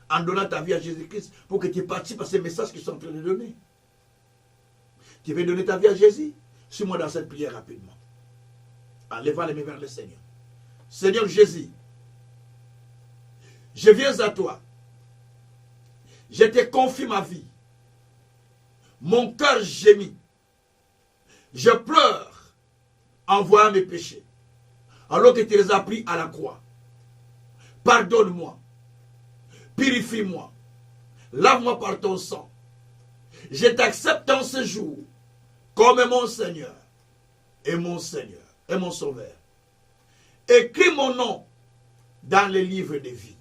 En donnant ta vie à Jésus-Christ pour que tu participes à ces messages qu'ils sont en train de donner. Tu veux donner ta vie à Jésus? Suis-moi dans cette prière rapidement. En levant les mains vers le Seigneur. Seigneur Jésus, je viens à toi. Je te confie ma vie. Mon cœur gémit. Je pleure en voyant mes péchés. Alors que tu les as pris à la croix. Pardonne-moi. Purifie-moi. Lave-moi par ton sang. Je t'accepte en ce jour comme mon Seigneur et mon Seigneur et mon Sauveur. Écris mon nom dans le livre de vie.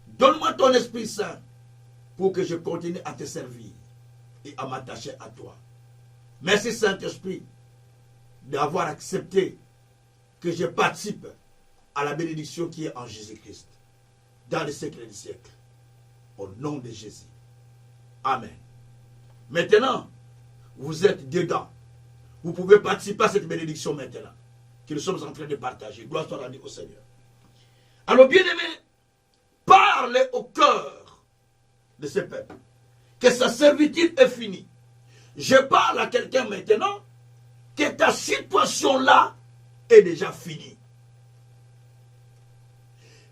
Donne-moi ton Esprit Saint pour que je continue à te servir et à m'attacher à toi. Merci Saint-Esprit d'avoir accepté que je participe à la bénédiction qui est en Jésus-Christ dans les siècles des siècles. Au nom de Jésus. Amen. Maintenant, vous êtes dedans. Vous pouvez participer à cette bénédiction maintenant que nous sommes en train de partager. Gloire soit rendue au Seigneur. Alors, bien-aimés, parlez au cœur de ce peuple que sa servitude est finie. Je parle à quelqu'un maintenant que ta situation là est déjà finie.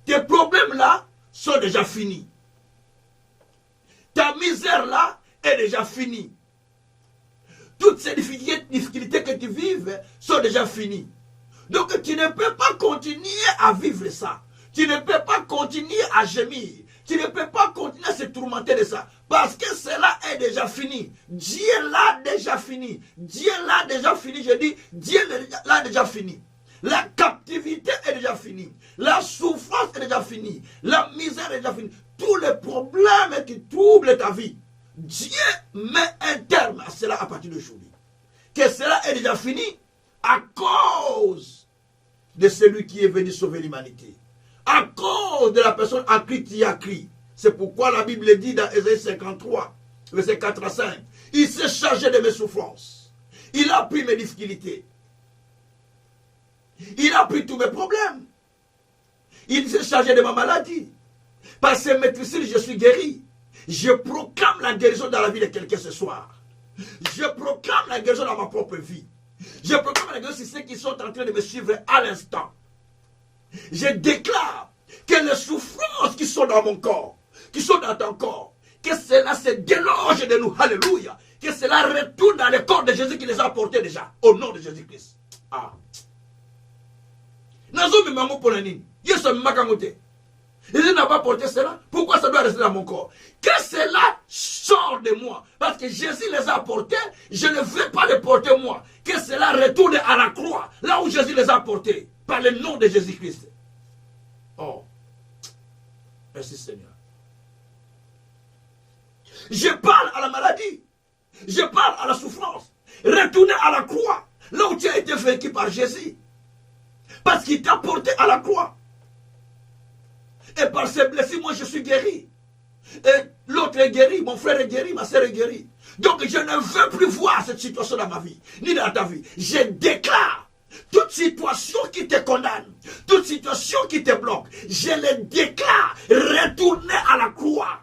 Tes problèmes là sont déjà finis. Ta misère là est déjà finie. Toutes ces difficultés que tu vives sont déjà finies. Donc tu ne peux pas continuer à vivre ça. Tu ne peux pas continuer à gémir. Tu ne peux pas continuer à se tourmenter de ça. Parce que cela est déjà fini. Dieu l'a déjà fini. Dieu l'a déjà fini. Je dis, Dieu l'a déjà fini. La captivité est déjà finie. La souffrance est déjà finie. La misère est déjà finie. Tous les problèmes qui troublent ta vie, Dieu met un terme à cela à partir d'aujourd'hui. Que cela est déjà fini à cause de celui qui est venu sauver l'humanité. À cause de la personne à qui tu as crié. C'est pourquoi la Bible dit dans Ésaïe 53, verset 4 à 5, il s'est chargé de mes souffrances. Il a pris mes difficultés. Il a pris tous mes problèmes. Il s'est chargé de ma maladie. Par ses maîtrises, je suis guéri. Je proclame la guérison dans la vie de quelqu'un ce soir. Je proclame la guérison dans ma propre vie. Je proclame la guérison sur ceux qui sont en train de me suivre à l'instant. Je déclare que les souffrances qui sont dans mon corps, qui sont dans ton corps, que cela se déloge de nous. Alléluia. Que cela retourne dans le corps de Jésus qui les a apportés déjà. Au nom de Jésus-Christ. Ah. Nazomi mango pour la nini. Yesu makamote. Jésus n'a pas porté cela. Pourquoi ça doit rester dans mon corps? Que cela sort de moi. Parce que Jésus les a apportés. Je ne veux pas les porter moi. Que cela retourne à la croix. Là où Jésus les a apportés. Par le nom de Jésus-Christ. Oh. Merci Seigneur. Je parle à la maladie. Je parle à la souffrance. Retournez à la croix. Là où tu as été vaincu par Jésus. Parce qu'il t'a porté à la croix. Et par ses blessures, moi je suis guéri. Et l'autre est guéri, mon frère est guéri, ma soeur est guérie. Donc je ne veux plus voir cette situation dans ma vie, ni dans ta vie. Je déclare toute situation qui te condamne, toute situation qui te bloque, je le déclare, retournez à la croix.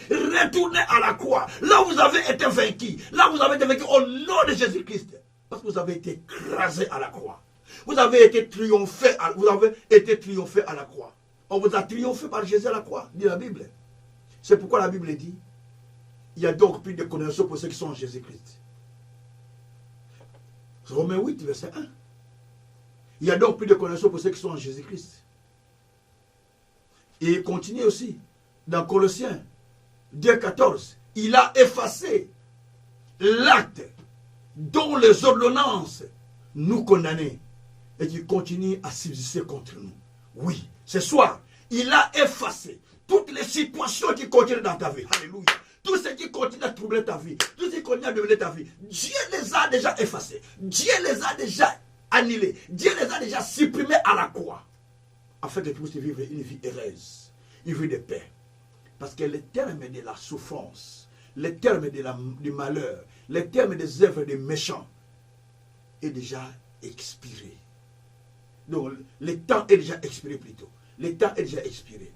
Retournez à la croix. Là où vous avez été vaincu. Là où vous avez été vaincu au nom de Jésus-Christ. Parce que vous avez été écrasé à la croix. Vous avez été triomphé à la croix. On vous a triomphé par Jésus à la croix, dit la Bible. C'est pourquoi la Bible dit, il y a donc plus de connaissances pour ceux qui sont en Jésus-Christ. Romains 8, verset 1. Il y a donc plus de connaissances pour ceux qui sont en Jésus-Christ. Et il continue aussi dans Colossiens 2,14. Il a effacé l'acte dont les ordonnances nous condamnaient et qui continue à subsister contre nous. Oui, ce soir, il a effacé toutes les situations qui continuent dans ta vie. Alléluia. Tout ce qui continue à troubler ta vie, tout ce qui continue à devenir ta vie, Dieu les a déjà effacés. Dieu les a déjà annulés. Dieu les a déjà supprimés à la croix. Afin que tu puisses vivre une vie heureuse, une vie de paix. Parce que le terme de la souffrance, le terme du malheur, le terme des œuvres des méchants est déjà expiré. Donc, le temps est déjà expiré plutôt. Le temps est déjà expiré.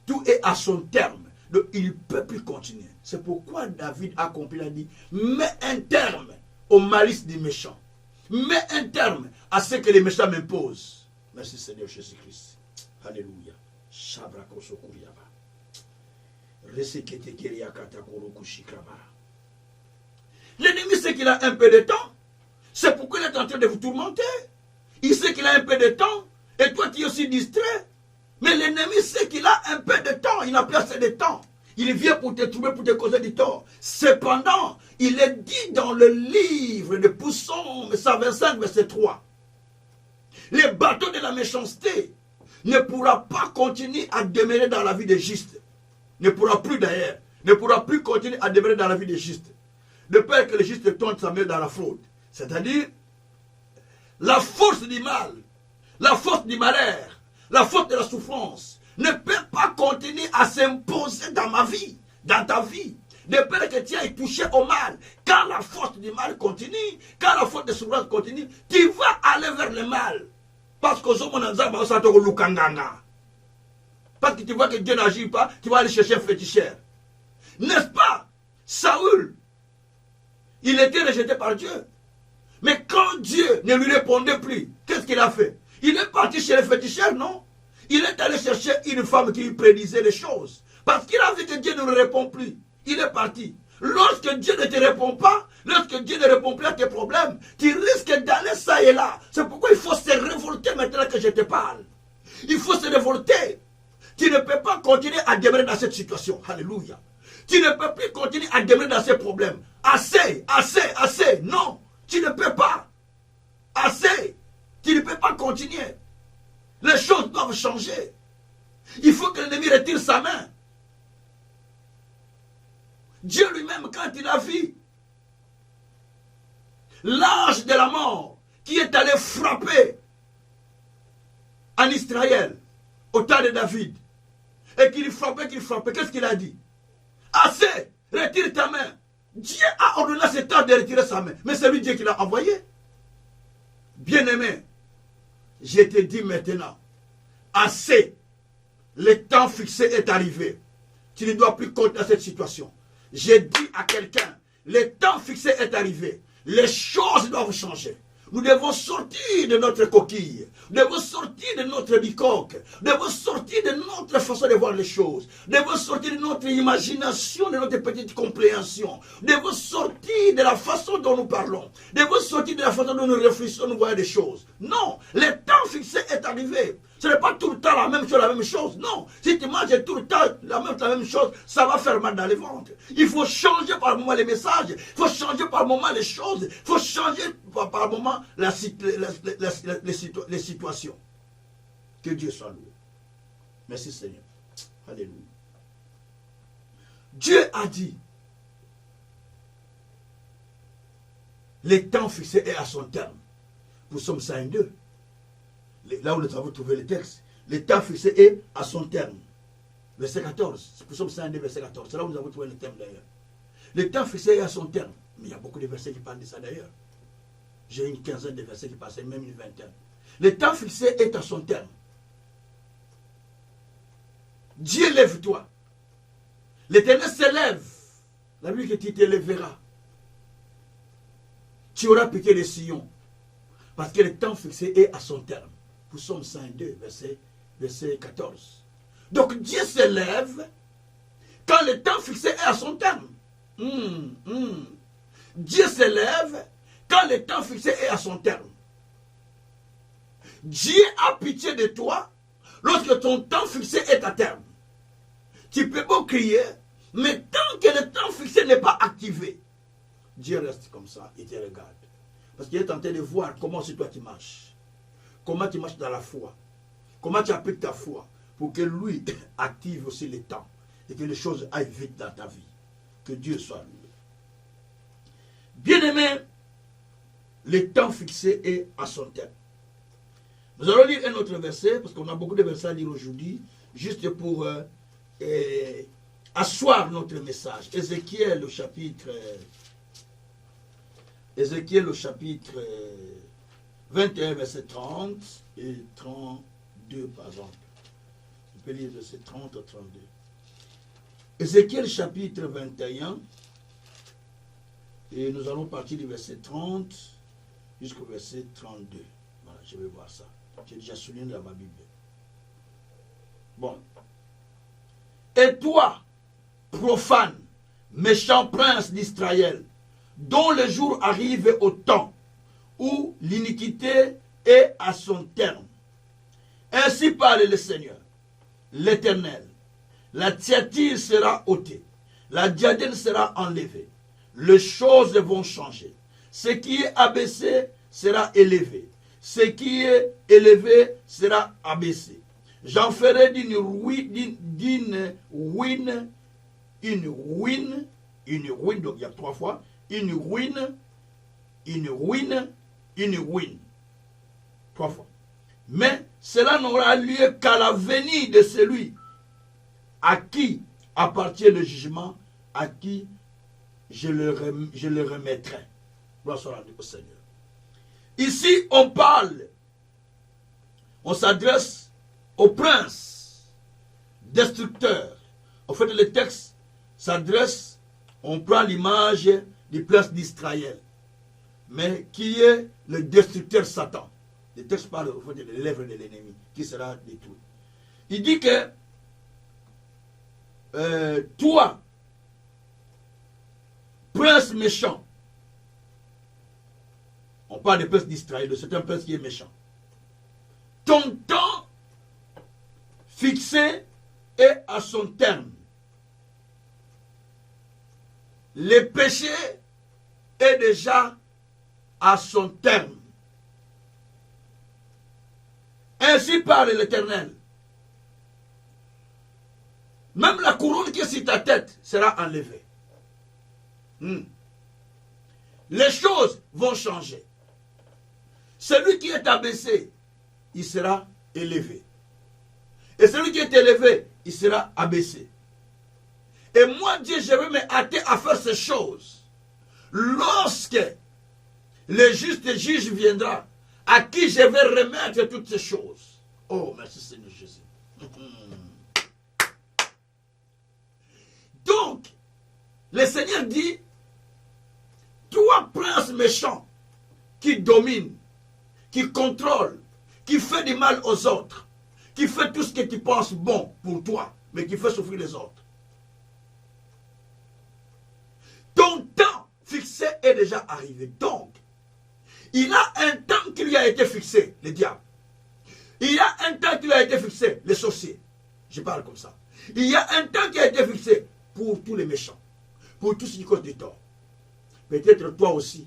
Tout est à son terme. Donc, il ne peut plus continuer. C'est pourquoi David a compris, il a dit, mets un terme au malice des méchants. Mets un terme à ce que les méchants m'imposent. Merci Seigneur Jésus-Christ. Alléluia. L'ennemi sait qu'il a un peu de temps. C'est pourquoi il est en train de vous tourmenter. Il sait qu'il a un peu de temps. Et toi, tu es aussi distrait. Mais l'ennemi sait qu'il a un peu de temps. Il n'a plus assez de temps. Il vient pour te trouver, pour te causer du tort. Cependant, il est dit dans le livre de Psaume 125, verset 3. Les bateaux de la méchanceté ne pourra pas continuer à demeurer dans la vie des justes. Ne pourra plus d'ailleurs. Ne pourra plus continuer à demeurer dans la vie des justes. De peur que les justes tombent sa main dans la faute. C'est-à-dire, la force du mal, la force du malheur, la force de la souffrance ne peut pas continuer à s'imposer dans ma vie, dans ta vie. De peur que tu ailles toucher au mal. Quand la force du mal continue, quand la force de la souffrance continue, tu vas aller vers le mal. Parce que parce que tu vois que Dieu n'agit pas, tu vas aller chercher un féticheur. N'est-ce pas? Saül, il était rejeté par Dieu. Mais quand Dieu ne lui répondait plus, qu'est-ce qu'il a fait? Il est parti chez les féticheurs, non? Il est allé chercher une femme qui lui prédisait les choses. Parce qu'il a vu que Dieu ne lui répond plus. Il est parti. Lorsque Dieu ne te répond pas, lorsque Dieu ne répond plus à tes problèmes, tu risques d'aller ça et là. C'est pourquoi il faut se révolter maintenant que je te parle. Il faut se révolter. Tu ne peux pas continuer à demeurer dans cette situation. Alléluia. Tu ne peux plus continuer à demeurer dans ces problèmes. Assez, assez, assez. Non, tu ne peux pas. Assez. Tu ne peux pas continuer. Les choses doivent changer. Il faut que l'ennemi retire sa main. Dieu lui-même, quand il a vu l'ange de la mort qui est allé frapper en Israël au temps de David, et qu'il frappait, qu'est-ce qu'il a dit? Assez, retire ta main. Dieu a ordonné à cet ange de retirer sa main. Mais c'est lui Dieu qui l'a envoyé. Bien-aimé, je te dis maintenant, assez, le temps fixé est arrivé. Tu ne dois plus continuer à cette situation. J'ai dit à quelqu'un, le temps fixé est arrivé. Les choses doivent changer. Nous devons sortir de notre coquille. Nous devons sortir de notre bicoque. Nous devons sortir de notre façon de voir les choses. Nous devons sortir de notre imagination, de notre petite compréhension. Nous devons sortir de la façon dont nous parlons. Nous devons sortir de la façon dont nous réfléchissons, nous voyons des choses. Non, le temps fixé est arrivé. Ce n'est pas tout le temps la même chose. Non, si tu manges tout le temps la même chose, ça va faire mal dans les ventres. Il faut changer par moment les messages. Il faut changer par moment les choses. Il faut changer par moment les situations. Que Dieu soit loué. Merci Seigneur. Alléluia. Dieu a dit, le temps fixé est à son terme. Pour Psaume 102. Là où nous avons trouvé le texte, le temps fixé est à son terme. Verset 14. C'est pour Psaume 102, verset 14. C'est là où nous avons trouvé le terme d'ailleurs. Le temps fixé est à son terme. Mais il y a beaucoup de versets qui parlent de ça d'ailleurs. J'ai une quinzaine de versets qui passaient, même une vingtaine. Le temps fixé est à son terme. Dieu, lève-toi. L'Éternel s'élève. La Bible que tu t'élèveras. Tu auras piqué les sillons. Parce que le temps fixé est à son terme. Psaume 102, verset 14. Donc Dieu s'élève quand le temps fixé est à son terme. Dieu s'élève quand le temps fixé est à son terme. Dieu a pitié de toi lorsque ton temps fixé est à terme. Tu peux beau crier, mais tant que le temps fixé n'est pas activé, Dieu reste comme ça, il te regarde. Parce qu'il est en train de voir comment c'est toi qui marches. Comment tu marches dans la foi. Comment tu appliques ta foi pour que lui active aussi le temps et que les choses aillent vite dans ta vie. Que Dieu soit loué. Bien-aimé, le temps fixé est à son terme. Nous allons lire un autre verset, parce qu'on a beaucoup de versets à lire aujourd'hui, juste pour asseoir notre message. Ézéchiel au chapitre 21, verset 30 et 32, par exemple. On peut lire verset 30 à 32. Ézéchiel chapitre 21, et nous allons partir du verset 30 jusqu'au verset 32. Voilà, je vais voir ça. J'ai déjà souligné dans ma Bible. Bon. Et toi, profane, méchant prince d'Israël, dont le jour arrive au temps où l'iniquité est à son terme. Ainsi parle le Seigneur, l'Éternel. La tiatyre sera ôtée, la diadème sera enlevée. Les choses vont changer. Ce qui est abaissé sera élevé. Ce qui est élevé sera abaissé. J'en ferai d'une ruine, donc il y a 3 fois, une ruine, 3 fois. Mais cela n'aura lieu qu'à la venue de celui à qui appartient le jugement, à qui je le remettrai. Gloire soit au Seigneur. Ici, on parle, on s'adresse au prince destructeur. En fait, le texte s'adresse, on prend l'image du prince d'Israël, mais qui est le destructeur Satan. Le texte parle au fait de l'œuvre de l'ennemi, qui sera détruit. Il dit que toi, prince méchant, on parle de prince d'Israël, c'est un prince qui est méchant. Ton temps fixé est à son terme. Le péché est déjà à son terme. Ainsi parle l'Éternel. Même la couronne qui est sur ta tête sera enlevée. Les choses vont changer. Celui qui est abaissé, il sera élevé. Et celui qui est élevé, il sera abaissé. Et moi, Dieu, je vais me hâter à faire ces choses. Lorsque le juste juge viendra, à qui je vais remettre toutes ces choses. Oh, merci Seigneur Jésus. Donc, le Seigneur dit, toi, prince méchant, qui domine, qui contrôle, qui fait du mal aux autres, qui fait tout ce que tu penses bon pour toi, mais qui fait souffrir les autres. Ton temps fixé est déjà arrivé. Donc, il a un temps qui lui a été fixé, le diable. Il y a un temps qui lui a été fixé, les sorciers. Je parle comme ça. Il y a un temps qui a été fixé pour tous les méchants, pour tous ceux qui causent du tort. Peut-être toi aussi,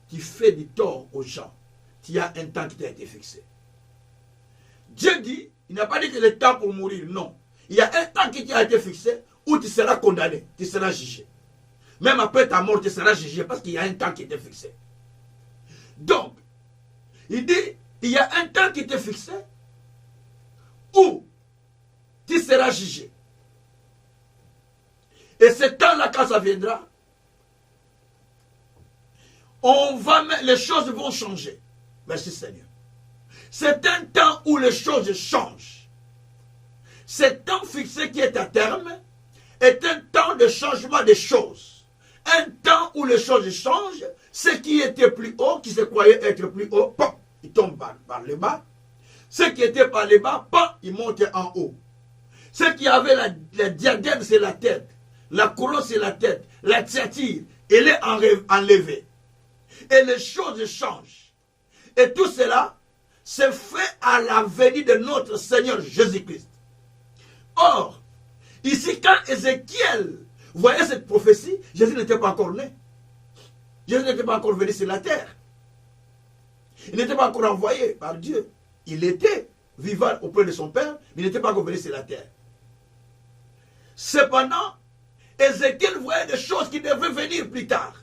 tu fais du tort aux gens. Tu as un temps qui t'a été fixé. Dieu dit, il n'a pas dit que le temps pour mourir, non. Il y a un temps qui t'a été fixé où tu seras condamné, tu seras jugé. Même après ta mort, tu seras jugé parce qu'il y a un temps qui était fixé. Donc, il dit, il y a un temps qui était fixé où tu seras jugé. Et ce temps-là, quand ça viendra, les choses vont changer. Merci Seigneur. C'est un temps où les choses changent. Ce temps fixé qui est à terme est un temps de changement des choses. Un temps où les choses changent, ce qui était plus haut, qui se croyait être plus haut, pom, il tombe par le bas. Ce qui était par le bas, pom, il monte en haut. Ce qui avait la diadème, c'est la tête. La couronne, c'est la tête. La tiatyre, elle est enlevée. Et les choses changent. Et tout cela, c'est fait à la venue de notre Seigneur Jésus-Christ. Or, ici, quand Ézéchiel voyait cette prophétie, Jésus n'était pas encore né. Jésus n'était pas encore venu sur la terre. Il n'était pas encore envoyé par Dieu. Il était vivant auprès de son Père, mais il n'était pas encore venu sur la terre. Cependant, Ézéchiel voyait des choses qui devaient venir plus tard.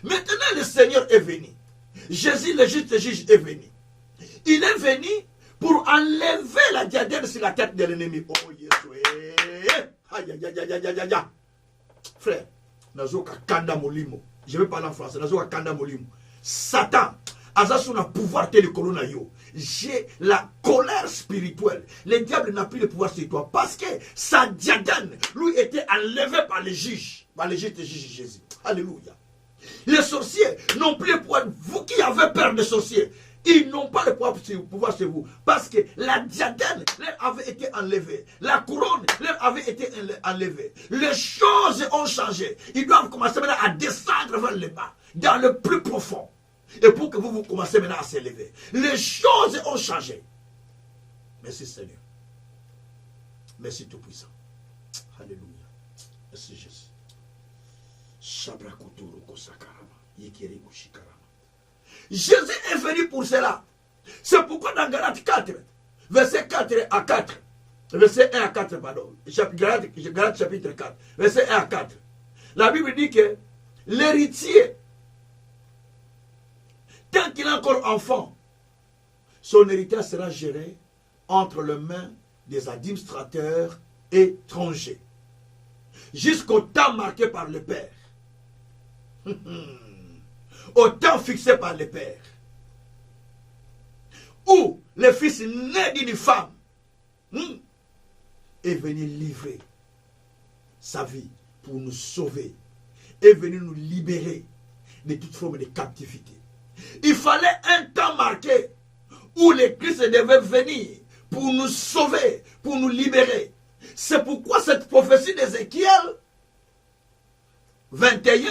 Maintenant, le Seigneur est venu. Jésus, le juste juge, est venu. Il est venu pour enlever la diadème sur la tête de l'ennemi. Oh, Jésus. Aïe, aïe, aïe, aïe, aïe, aïe. Frère, nazoka kanda molimo. Je vais parler en français. Nazoka kanda molimo. Satan, Azasu na pouvoir te le colonna yo. J'ai la colère spirituelle. Le diable n'a plus de pouvoir sur toi parce que sa diadème, lui, était enlevée par les juges. Par les juges de Jésus. Alléluia. Les sorciers n'ont plus le pouvoir. Vous qui avez peur des sorciers, ils n'ont pas le pouvoir sur vous. Parce que la diadème leur avait été enlevée. La couronne leur avait été enlevée. Les choses ont changé. Ils doivent commencer maintenant à descendre vers le bas. Dans le plus profond. Et pour que vous commencez maintenant à s'élever. Les choses ont changé. Merci Seigneur. Merci Tout-Puissant. Alléluia. Merci Jésus. Jésus est venu pour cela. C'est pourquoi dans Galates 4, verset 4 à 4, verset 1 à 4, pardon, Galates chapitre 4, verset 1 à 4, la Bible dit que l'héritier, tant qu'il est encore enfant, son héritage sera géré entre les mains des administrateurs étrangers, jusqu'au temps marqué par le Père. Au temps fixé par le Père, où le fils né d'une femme est venu livrer sa vie pour nous sauver, est venu nous libérer de toute forme de captivité. Il fallait un temps marqué où le Christ devait venir pour nous sauver, pour nous libérer. C'est pourquoi cette prophétie d'Ézéchiel 21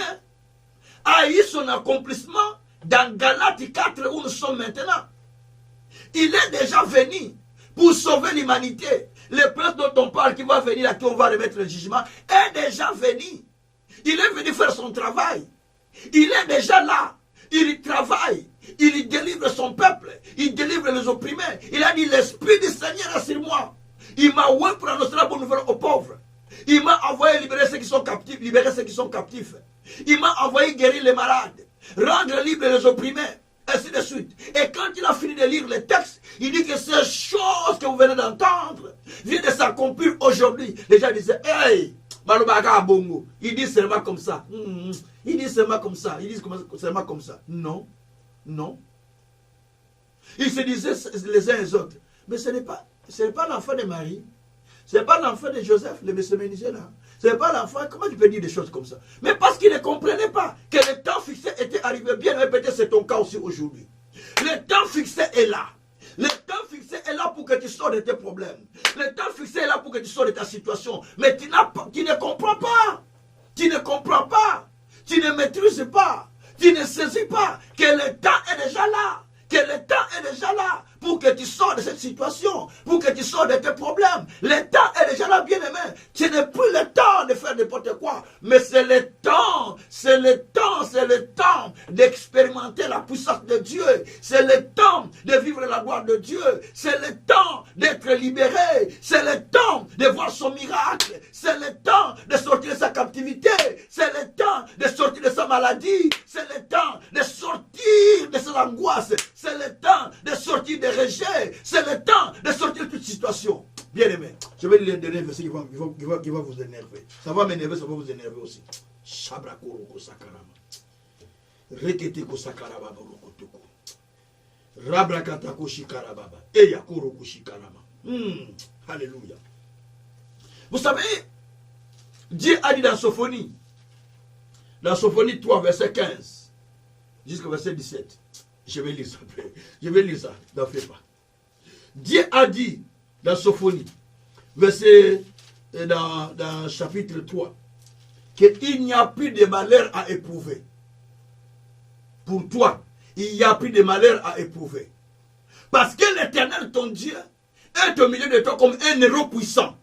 a eu son accomplissement dans Galates 4 où nous sommes maintenant. Il est déjà venu pour sauver l'humanité. Le prince dont on parle qui va venir, à qui on va remettre le jugement, est déjà venu. Il est venu faire son travail. Il est déjà là. Il travaille. Il délivre son peuple. Il délivre les opprimés. Il a dit, l'Esprit du Seigneur est sur moi. Il m'a oué pour annoncer la bonne nouvelle aux pauvres. Il m'a envoyé libérer ceux qui sont captifs, libérer ceux qui sont captifs. Il m'a envoyé guérir les malades, rendre libres les opprimés, ainsi de suite. Et quand il a fini de lire les textes, il dit que ces choses que vous venez d'entendre viennent de s'accomplir aujourd'hui. Les gens disaient, hey, Malobaga Bongo, il dit seulement comme ça. Il dit seulement comme ça. Il dit seulement comme ça. Non, non. Ils se disaient les uns les autres, mais ce n'est pas l'enfant de Marie. Ce n'est pas l'enfant de Joseph, le monsieur ménisé là. Ce n'est pas l'enfant. Comment tu peux dire des choses comme ça? Mais parce qu'il ne comprenait pas que le temps fixé était arrivé. Bien répété, c'est ton cas aussi aujourd'hui. Le temps fixé est là. Le temps fixé est là pour que tu sors de tes problèmes. Le temps fixé est là pour que tu sors de ta situation. Mais tu ne comprends pas. Tu ne comprends pas. Tu ne maîtrises pas. Tu ne saisis pas que le temps est déjà là. Que le temps est déjà là pour que tu sors de cette situation, pour que tu sors de tes problèmes. Le temps est déjà là, bien aimé. Ce n'est plus le temps de faire n'importe quoi, mais c'est le temps d'expérimenter la puissance de Dieu. C'est le temps de vivre la gloire de Dieu. C'est le temps d'être libéré. C'est le temps de voir son miracle. C'est le temps de sortir de sa captivité. C'est le temps de sortir de sa maladie. C'est le temps de sortir de ses angoisses. C'est le temps de sortir des rejets. C'est le temps de sortir de toute situation. Bien aimé, je vais lire un dernier verset qui va vous énerver. Ça va m'énerver, ça va vous énerver aussi. Shabrakoroko Sakarama. Reketeko sakarababa rokotoko. Rabrakatako shikarababa. Eyakoroko shikarama. Alléluia. Vous savez, Dieu a dit dans Sophonie 3, verset 15, jusqu'au verset 17. Je vais lire ça après. Je vais lire ça, n'en fais pas. Dieu a dit dans Sophonie, dans chapitre 3, qu'il n'y a plus de malheur à éprouver. Pour toi, il n'y a plus de malheur à éprouver. Parce que l'Éternel, ton Dieu, est au milieu de toi comme un héros puissant.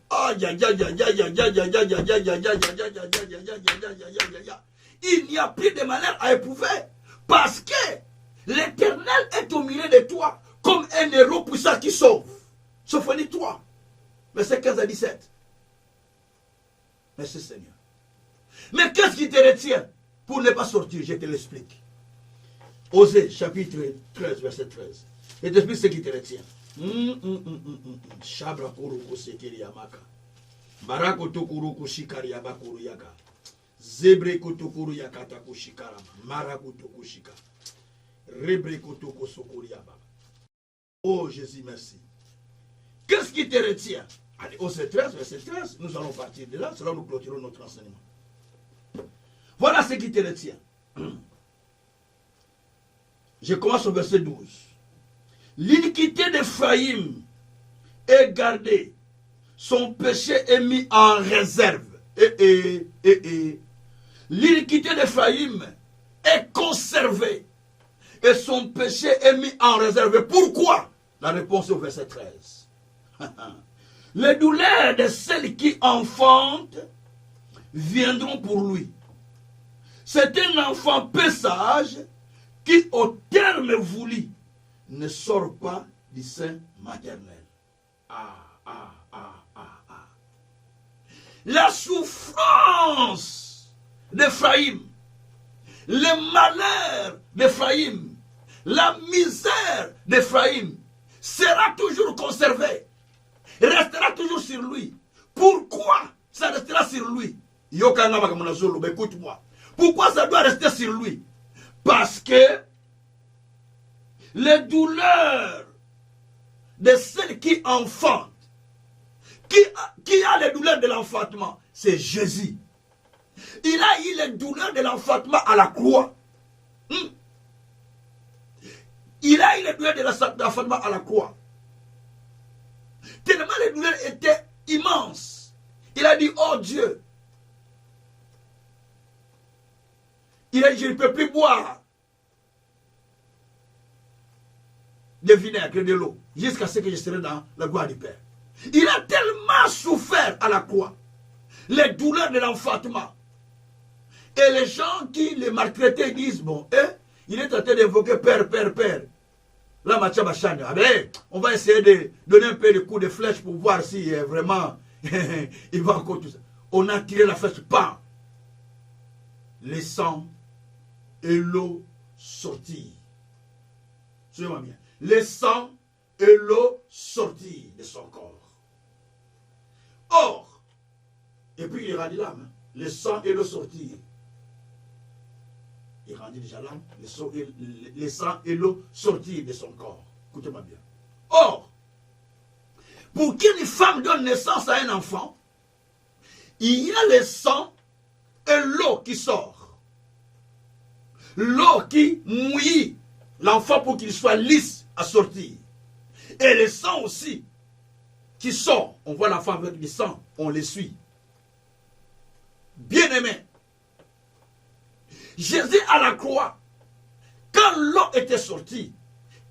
Il n'y a plus de malheur à éprouver. Parce que l'Éternel est au milieu de toi comme un héros puissant qui sauve. Sophonie 3, verset 15 à 17. Merci Seigneur. Mais qu'est-ce qui te retient pour ne pas sortir? Je te l'explique. Osée, chapitre 13, verset 13. Je t'explique ce qui te retient. Shabra kuruku sekiri yamaka. Barako tokuruku shikari yabakuru yaka. Zebre kotokuru yakata kushikarama. Maraku tokushika. Rebre kotoko sokuri yabaka. Oh Jésus, merci. Qu'est-ce qui te retient? Allez, Osée 13, verset 13. Nous allons partir de là. Cela nous clôturons notre enseignement. Voilà ce qui te retient. Je commence au verset 12. L'iniquité d'Ephraïm est gardée, son péché est mis en réserve. L'iniquité d'Ephraïm est conservée et son péché est mis en réserve. Pourquoi? La réponse est au verset 13. Les douleurs de celles qui enfantent viendront pour lui. C'est un enfant peu sage qui, au terme voulu, ne sort pas du sein maternel. La souffrance d'Ephraïm, le malheur d'Ephraïm, la misère d'Ephraïm sera toujours conservée, restera toujours sur lui. Pourquoi ça restera sur lui? Écoute-moi. Pourquoi ça doit rester sur lui? Parce que les douleurs de celles qui enfantent, qui a les douleurs de l'enfantement, c'est Jésus. Il a eu les douleurs de l'enfantement à la croix. Il a eu les douleurs de l'enfantement à la croix. Tellement les douleurs étaient immenses. Il a dit, oh Dieu, il a dit, je ne peux plus boire de vinaigre, de l'eau, jusqu'à ce que je serai dans la gloire du Père. Il a tellement souffert à la croix, les douleurs de l'enfantement. Et les gens qui le maltraitaient disent, bon, il est en train d'évoquer Père, Père, Père. Là, Mathieu Bachane, on va essayer de donner un peu de coups de flèche pour voir si vraiment il va encore tout ça. On a tiré la flèche, pas. Le sang et l'eau sortirent. Suivez-moi bien. Le sang et l'eau sortirent de son corps. Or, et puis il rendit l'âme. Le sang et l'eau sortirent. Il rendit déjà l'âme. Le sang et l'eau sortirent de son corps. Écoutez-moi bien. Or, pour qu'une femme donne naissance à un enfant, il y a le sang et l'eau qui sort. L'eau qui mouille l'enfant pour qu'il soit lisse à sortir. Et le sang aussi qui sort. On voit l'enfant avec du sang, on le suit. Bien-aimé, Jésus à la croix, quand l'eau était sortie,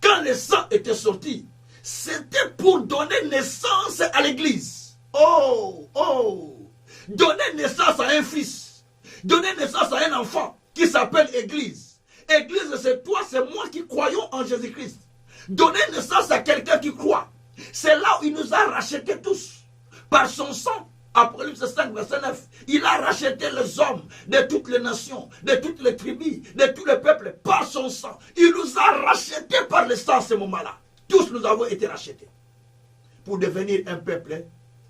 quand le sang était sorti, c'était pour donner naissance à l'église. Oh, oh, donner naissance à un fils, donner naissance à un enfant qui s'appelle église. Église, c'est toi, c'est moi qui croyons en Jésus-Christ. Donner naissance à quelqu'un qui croit. C'est là où il nous a rachetés tous. Par son sang. Apocalypse 5, verset 9. Il a racheté les hommes de toutes les nations, de toutes les tribus, de tous les peuples, par son sang. Il nous a rachetés par le sang à ce moment-là. Tous nous avons été rachetés. Pour devenir un peuple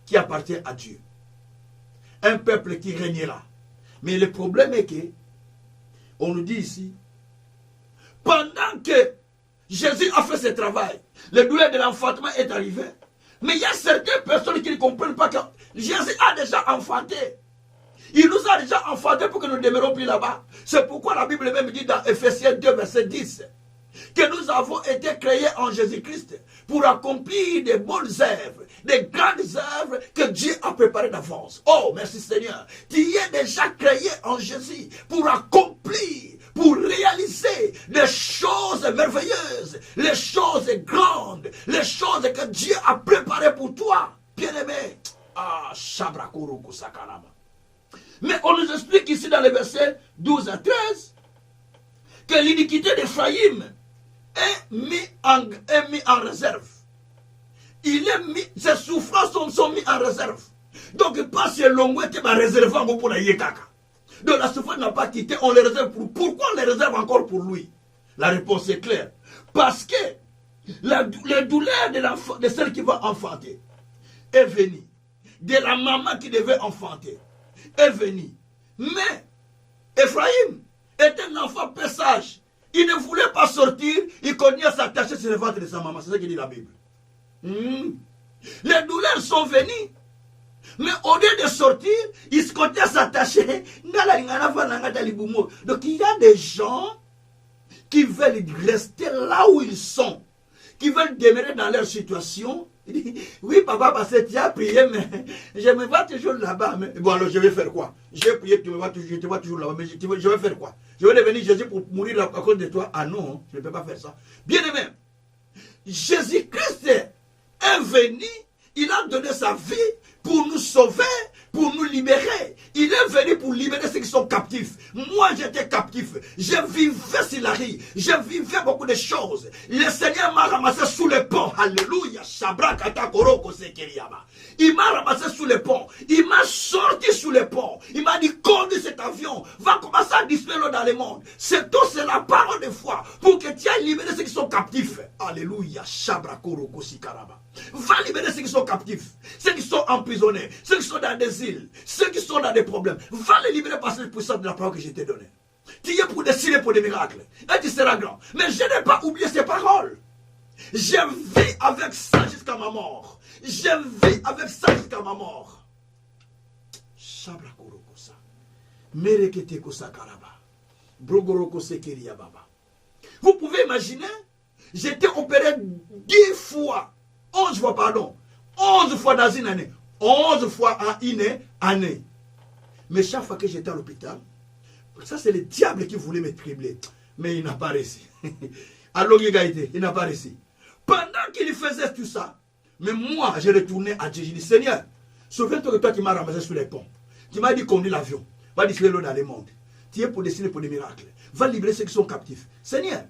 qui appartient à Dieu. Un peuple qui régnera. Mais le problème est que, on nous dit ici, pendant que Jésus a fait ce travail, le douleur de l'enfantement est arrivé. Mais il y a certaines personnes qui ne comprennent pas que Jésus a déjà enfanté. Il nous a déjà enfantés pour que nous ne demeurions plus là-bas. C'est pourquoi la Bible même dit dans Ephésiens 2, verset 10, que nous avons été créés en Jésus-Christ pour accomplir des bonnes œuvres, des grandes œuvres que Dieu a préparées d'avance. Oh, merci Seigneur. Tu es déjà créé en Jésus pour accomplir, pour réaliser des choses merveilleuses, les choses grandes, les choses que Dieu a préparées pour toi. Bien-aimé. Ah, Shabrakuruku Sakarama. Mais on nous explique ici dans les versets 12 à 13 que l'iniquité d'Ephraïm est mis en réserve. Ses souffrances sont mises en réserve. Donc, pas si l'on est réservé pour la Yekaka. Donc, la souffrance n'a pas quitté, on les réserve pour. Pourquoi on les réserve encore pour lui? La réponse est claire. Parce que la douleur de celle qui va enfanter est venue. De la maman qui devait enfanter est venue. Mais Ephraïm est un enfant peu sage. Il ne voulait pas sortir, il continuait à s'attacher sur le ventre de sa maman. C'est ce que dit la Bible. Les douleurs sont venues. Mais au lieu de sortir, il continue à s'attacher. Donc il y a des gens qui veulent rester là où ils sont, qui veulent demeurer dans leur situation. Il dit, oui papa, parce que tu as prié, mais je me vois toujours là-bas. Bon alors je vais faire quoi? J'ai prié, je te vois toujours là-bas, mais je vais faire quoi? Je vais devenir Jésus pour mourir à cause de toi? Ah non, je ne peux pas faire ça. Bien aimé, Jésus-Christ est venu, il a donné sa vie pour nous sauver, pour nous libérer. Il est venu pour libérer ceux qui sont captifs. Moi, j'étais captif. Je vivais sur la rue. Je vivais beaucoup de choses. Le Seigneur m'a ramassé sous le pont. Alléluia. Il m'a ramassé sous le pont. Il m'a sorti sous le pont. Il m'a dit, conduis cet avion. Va commencer à disparaître dans le monde. C'est tout, c'est la parole de foi. Pour que tu ailles libérer ceux qui sont captifs. Alléluia. Va libérer ceux qui sont captifs. Ceux qui sont emprisonnés. Ceux qui sont dans des îles. Ceux qui sont dans des problèmes. Va les libérer par cette puissance de la parole que je t'ai donnée. Tu es pour décider pour des miracles. Et tu seras grand. Mais je n'ai pas oublié ces paroles. Je vis avec ça jusqu'à ma mort. Je vis avec ça jusqu'à ma mort. Vous pouvez imaginer, j'étais opéré 10 fois, 11 fois, pardon, 11 fois dans une année. 11 fois en une année. Mais chaque fois que j'étais à l'hôpital, ça c'est le diable qui voulait me tribler. Mais il n'a pas réussi. Alors il n'a pas réussi. Pendant qu'il faisait tout ça, mais moi, j'ai retourné à Dieu. J'ai dit, Seigneur, souviens-toi que toi qui m'as ramassé sur les ponts. Tu m'as dit conduis l'avion. Va distribuer l'eau dans le monde. Tu es pour dessiner pour des miracles. Va libérer ceux qui sont captifs. Seigneur,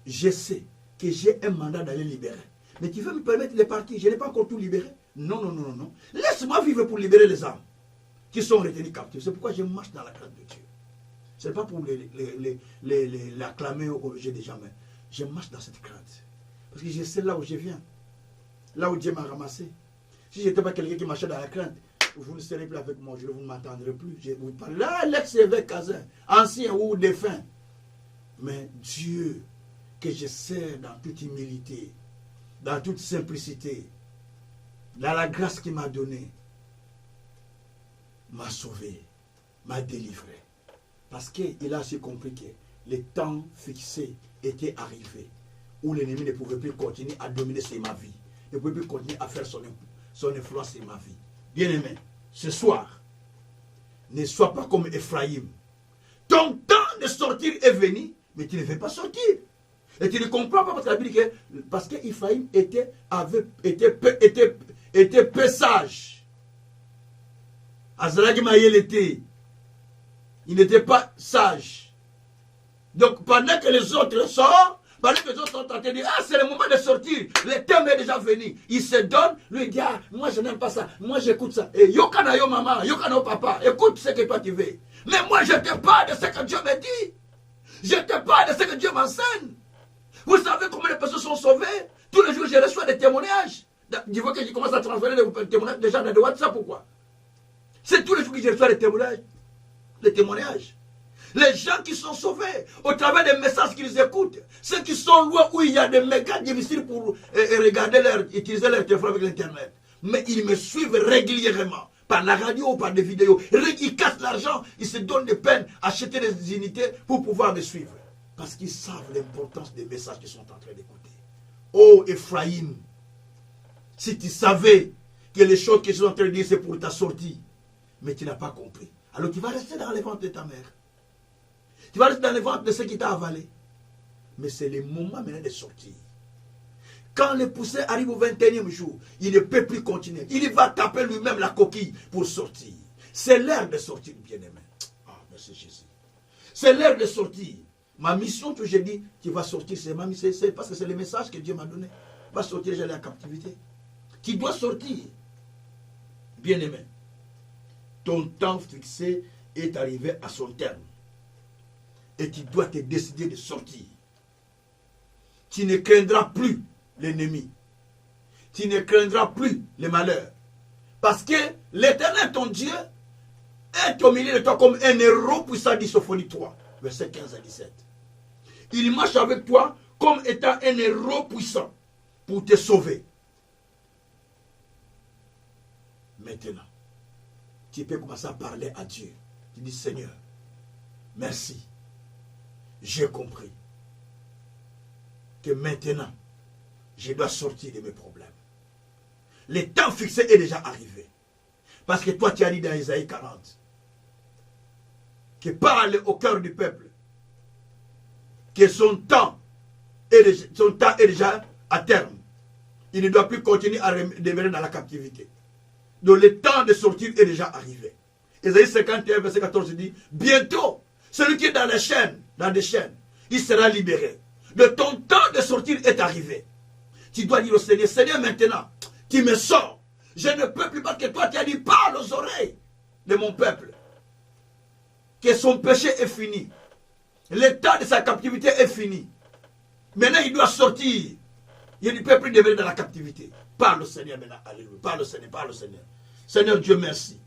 je sais que j'ai un mandat d'aller libérer. Mais tu veux me permettre de partir. Je n'ai pas encore tout libéré. Non, non, non, non. Laisse-moi vivre pour libérer les âmes qui sont retenues captives. C'est pourquoi je marche dans la crainte de Dieu. Ce n'est pas pour l'acclamer au jeu des gens, mais je marche dans cette crainte. Parce que je sais là où je viens. Là où Dieu m'a ramassé. Si je n'étais pas quelqu'un qui marchait dans la crainte, vous ne serez plus avec moi, je ne vous m'entendrai plus. Je vous parle. Là, l'ex-évêque Kazin, ancien ou défunt. Mais Dieu, que je sers dans toute humilité, dans toute simplicité, dans la grâce qu'il m'a donnée, m'a sauvé, m'a délivré. Parce qu'il a aussi compris que le temps fixé était arrivé, où l'ennemi ne pouvait plus continuer à dominer sur ma vie, ne pouvait plus continuer à faire son influence sur ma vie. Bien-aimé, ce soir, ne sois pas comme Ephraïm. Ton temps de sortir est venu, mais tu ne veux pas sortir. Et tu ne comprends pas parce que la Bible dit que parce qu'Ephraïm était peu sage. Azalagi Maïel était. Il n'était pas sage. Donc pendant que les autres sortent, pendant que les autres sont en train de dire, ah c'est le moment de sortir, le thème est déjà venu. Il se donne, lui il dit, ah moi je n'aime pas ça, moi j'écoute ça. Et yokana yo maman, yokana yo papa, écoute ce que toi tu veux. Mais moi je te parle de ce que Dieu me dit. Je te parle de ce que Dieu m'enseigne. Vous savez combien de personnes sont sauvées? Tous les jours je reçois des témoignages. Je vois que je commence à transférer des témoignages déjà dans le WhatsApp, pourquoi? C'est tous les jours que je reçois des témoignages. Les témoignages. Les gens qui sont sauvés au travers des messages qu'ils écoutent. Ceux qui sont loin où il y a des méga difficiles pour regarder utiliser leur téléphone avec l'internet. Mais ils me suivent régulièrement. Par la radio ou par des vidéos. Ils cassent l'argent, ils se donnent des peines, acheter des unités pour pouvoir me suivre. Parce qu'ils savent l'importance des messages qu'ils sont en train d'écouter. Oh Ephraïm, si tu savais que les choses que je suis en train de dire, c'est pour ta sortie, mais tu n'as pas compris. Alors tu vas rester dans les ventres de ta mère. Tu vas rester dans les ventres de ceux qui t'ont avalé. Mais c'est le moment maintenant de sortir. Quand le poussin arrive au 21e jour, il ne peut plus continuer. Il va taper lui-même la coquille pour sortir. C'est l'heure de sortir, bien-aimé. Ah, merci Jésus. C'est l'heure de sortir. Ma mission, que j'ai dit, tu vas sortir, c'est ma mission, parce que c'est le message que Dieu m'a donné. Va sortir, j'allais en captivité. Tu dois sortir. Bien-aimé, ton temps fixé est arrivé à son terme. Et tu dois te décider de sortir. Tu ne craindras plus l'ennemi. Tu ne craindras plus les malheurs. Parce que l'Éternel, ton Dieu, est au milieu de toi comme un héros puissant, dit Sophonie 3, verset 15 à 17. Il marche avec toi comme étant un héros puissant pour te sauver. Maintenant, tu peux commencer à parler à Dieu. Tu dis, Seigneur, merci. J'ai compris que maintenant, je dois sortir de mes problèmes. Le temps fixé est déjà arrivé. Parce que toi, tu as dit dans Isaïe 40 que parle au cœur du peuple que son temps est déjà à terme. Il ne doit plus continuer à demeurer dans la captivité. Donc le temps de sortir est déjà arrivé. Isaïe 51, verset 14 dit, bientôt, celui qui est dans les chaînes, il sera libéré. Le ton temps de sortir est arrivé. Tu dois dire au Seigneur, Seigneur, maintenant, tu me sors. Je ne peux plus parce que toi, tu as dit, parle aux oreilles de mon peuple. Que son péché est fini. L'état de sa captivité est fini. Maintenant, il doit sortir. Il ne peut plus demeurer dans la captivité. Parle au Seigneur maintenant. Alléluia. Parle au Seigneur, parle au Seigneur. Seigneur Dieu, merci.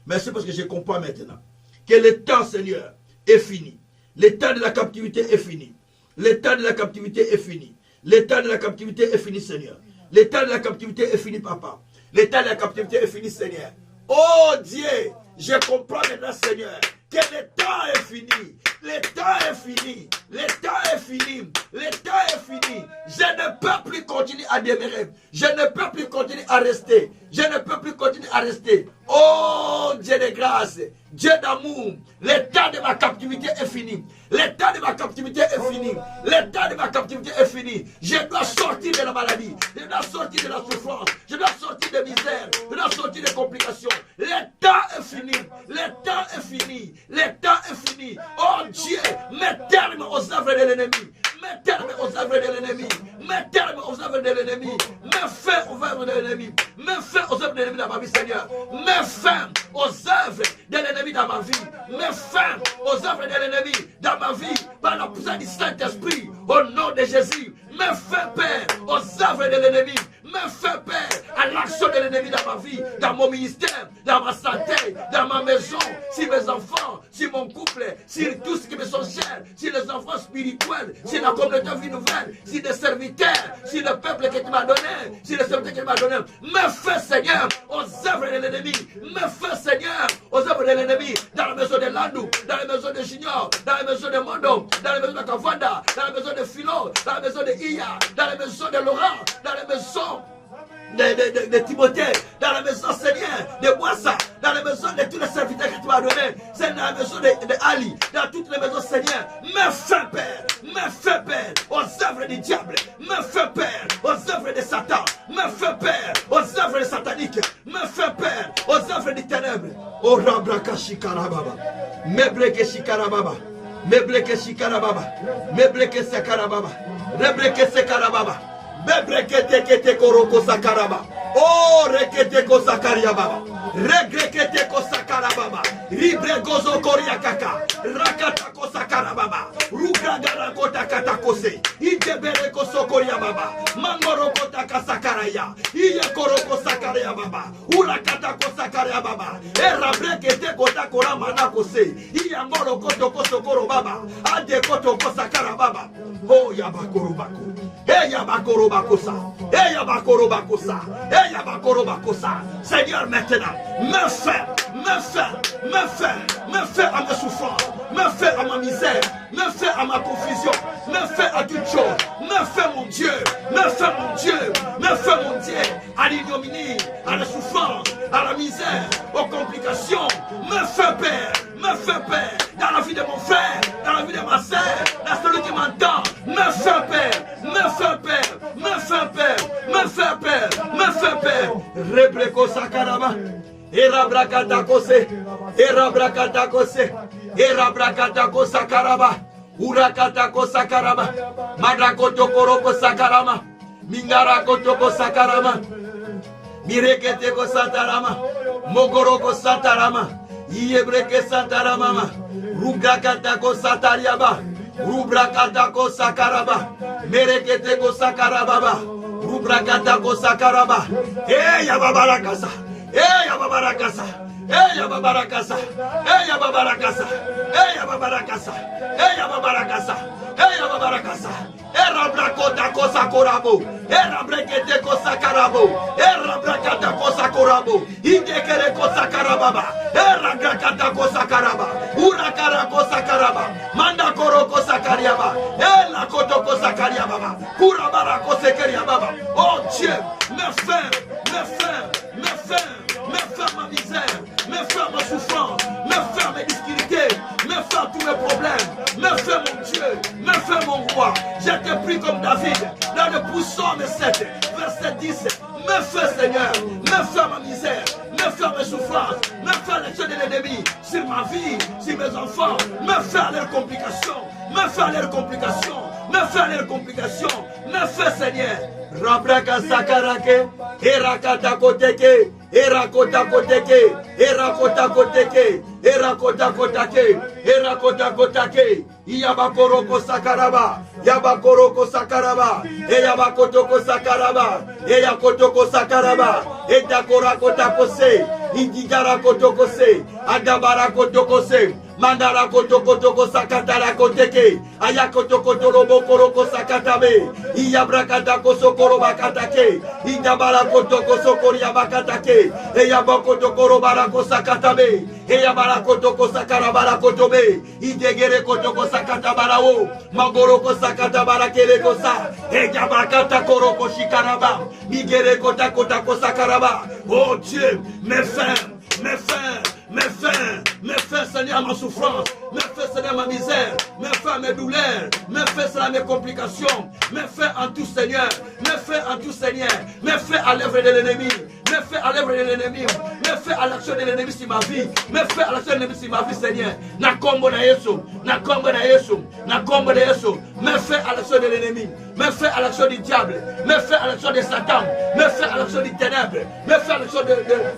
Merci parce que je comprends maintenant que le temps, Seigneur, est fini. L'état de la captivité est fini. L'état de la captivité est fini. L'état de la captivité est fini, Seigneur. L'état de la captivité est fini, Papa. L'état de la captivité est fini, Seigneur. Oh Dieu, je comprends maintenant, Seigneur, que le temps est fini. Le temps est fini. Le temps est fini. Le temps est fini. Je ne peux plus continuer à demeurer. Je ne peux plus continuer à rester. Je ne peux plus continuer à rester. Oh Dieu de grâce, Dieu d'amour, le temps de ma captivité est fini. Le temps de ma captivité est fini. Le temps de ma captivité est fini. Je dois sortir de la maladie. Je dois sortir de la souffrance. Je dois sortir de misère. Je dois sortir de complications. Le temps est fini. Le temps est fini. Le temps est fini. Oh Dieu, mets terme aux œuvres de l'ennemi. Mets terme aux œuvres de l'ennemi. Mets terme aux œuvres de l'ennemi. Mets fin aux œuvres de l'ennemi. Mets fin aux œuvres de l'ennemi dans ma vie, Seigneur. Mets fin aux œuvres de l'ennemi dans ma vie. Mets fin aux œuvres de l'ennemi dans ma vie. Par la puissance du Saint-Esprit. Au nom de Jésus. Mets fin, Père, aux œuvres de l'ennemi. Mets fin, Père, à l'action de l'ennemi dans ma vie, dans mon ministère, dans ma santé, dans ma maison, sur mes enfants, sur mon couple, sur tout ce qui me sont chers, sur les enfants spirituels, sur la communauté vie nouvelle, sur les serviteurs, sur le peuple que tu m'as donné, sur les serviteurs que tu m'as donné. Mets fin, Seigneur, aux œuvres de l'ennemi. Mets fin, Seigneur, aux œuvres de l'ennemi, dans la maison de Landou, dans la maison de Junior, dans la maison de Mondo, dans la maison de Kavanda, dans la maison de Philo, dans la maison de Iya, dans la maison de Laurent, dans la maison de Timothée, dans la maison, Seigneur, de Boissa, dans la maison de tous les serviteurs que tu m'as donnés, c'est dans la maison de Ali, dans toutes les maisons, Seigneur. Mets fin, Père, mets fin, Père, aux œuvres du diable, mets fin, Père, aux œuvres de Satan, mets fin, Père, aux œuvres sataniques, mets fin, Père, aux œuvres des ténèbres. Oh Rabraka Shikarababa, Mebreke Shikarababa, Mebreke Shikarababa, Mebreke Sakarababa, Rebreke Sekarababa. Bebrekete kete koroko sakaraba. Oh rekete ko sakariababa. Regrekete ko sakarababa. Ribre gozo koriakaka. Rakata ko sakarababa. Rugragara kota kata kose. Idebere kosokoria baba. Mangoroko takasakaraya. Iye koroko sakaria baba. Urakata kosakaria baba. Erabreke te kota kora mana kose. Iye ngoroko toko sokoro baba. Ade koto kosakara baba. Oh yabakoro bako. Hey yabakoro bakosa. Hey yabakoro bakosa. Hey yabakoro bakosa. Seigneur, maintenant, me fais à mes souffrances, me fais à ma misère, me fais à ma confusion, me fais à toute chose, me fais mon Dieu, à l'ignominie, à la souffrance, à la misère, aux complications, me fais Père, dans la vie de mon frère, dans la vie de ma sœur, dans celui qui m'entend, me fais Père, Rebreko sakaraba. Erabrakadakose, Erabrakadako sakaraba, Urakatako sakaraba, Madakotokoroko sakarama, Mingarakotoko sakarama, Mireketeko santarama, Mogoroko santarama, Iebreke santarama, Rugakatako satariaba, Rubrakatako sakaraba, Mereketeko sakarababa, Rubrakatako sakaraba, Yababarakasa. Eya babarakasa, eya babarakasa, eya babarakasa, eya babarakasa, eya babarakasa, eya babarakasa. Erabrakota kosa korabo, erabrekete kosa karabo, erabrakata kosa korabo, indekere kosa karababa, erabrakata kosa karaba, urakara kosa karaba, manda koro kosa kariaba, ela koto kosa kariaba, kurabara kosa kariaba. Oh Dieu, me fais ma misère, me fais ma souffrance, me fais mes difficultés, me fais tous mes problèmes, me fais mon Dieu, me fais mon roi. Je te prie comme David, dans le psaume 7, verset 10, me fais Seigneur, me fais ma misère, me fais mes souffrances, me fais les choses de l'ennemi sur ma vie, sur mes enfants, me fais leurs complications, me fais leurs complications, me fais leurs complications, me fais Seigneur. Rabraka sakarake, erakata koteke, erakota koteke, erakota koteke, erakota kotake, erakota kotake, iyabakoroko sakaraba, yabakoroko sakaraba, eyabakotoko sakaraba, eyakotoko sakaraba, etakora kotakose, indigara kotokose, adabara kotokose. Mandara kotoko sakatara koteke, ayakotokotolobo koroko sakatabe, iyabrakata kosokoro bakatake, idabara kotoko sokoria bakatake, eyabakotokoro barako sakatabe, eyabara kotoko sakarabara kotobe, idegere kotoko sakatabarao, magoroko sakatabara kosa, eyabakata koroko shikaraba, migere kotakotako sakaraba. Oh Dieu, mes fais Seigneur ma souffrance, me fais Seigneur ma misère, me fais mes douleurs, me fais Seigneur mes complications, me fais en tout Seigneur, me fais en tout Seigneur, me fais à l'œuvre de l'ennemi, me fais à l'œuvre de l'ennemi, me fais à l'action de l'ennemi sur ma vie, me fais à l'action de l'ennemi sur ma vie Seigneur, na kombo na Yesu, me fais à l'action de l'ennemi, me fais à l'action du diable, me fais à l'action de Satan, me fais à l'action du ténèbre, me fais à l'action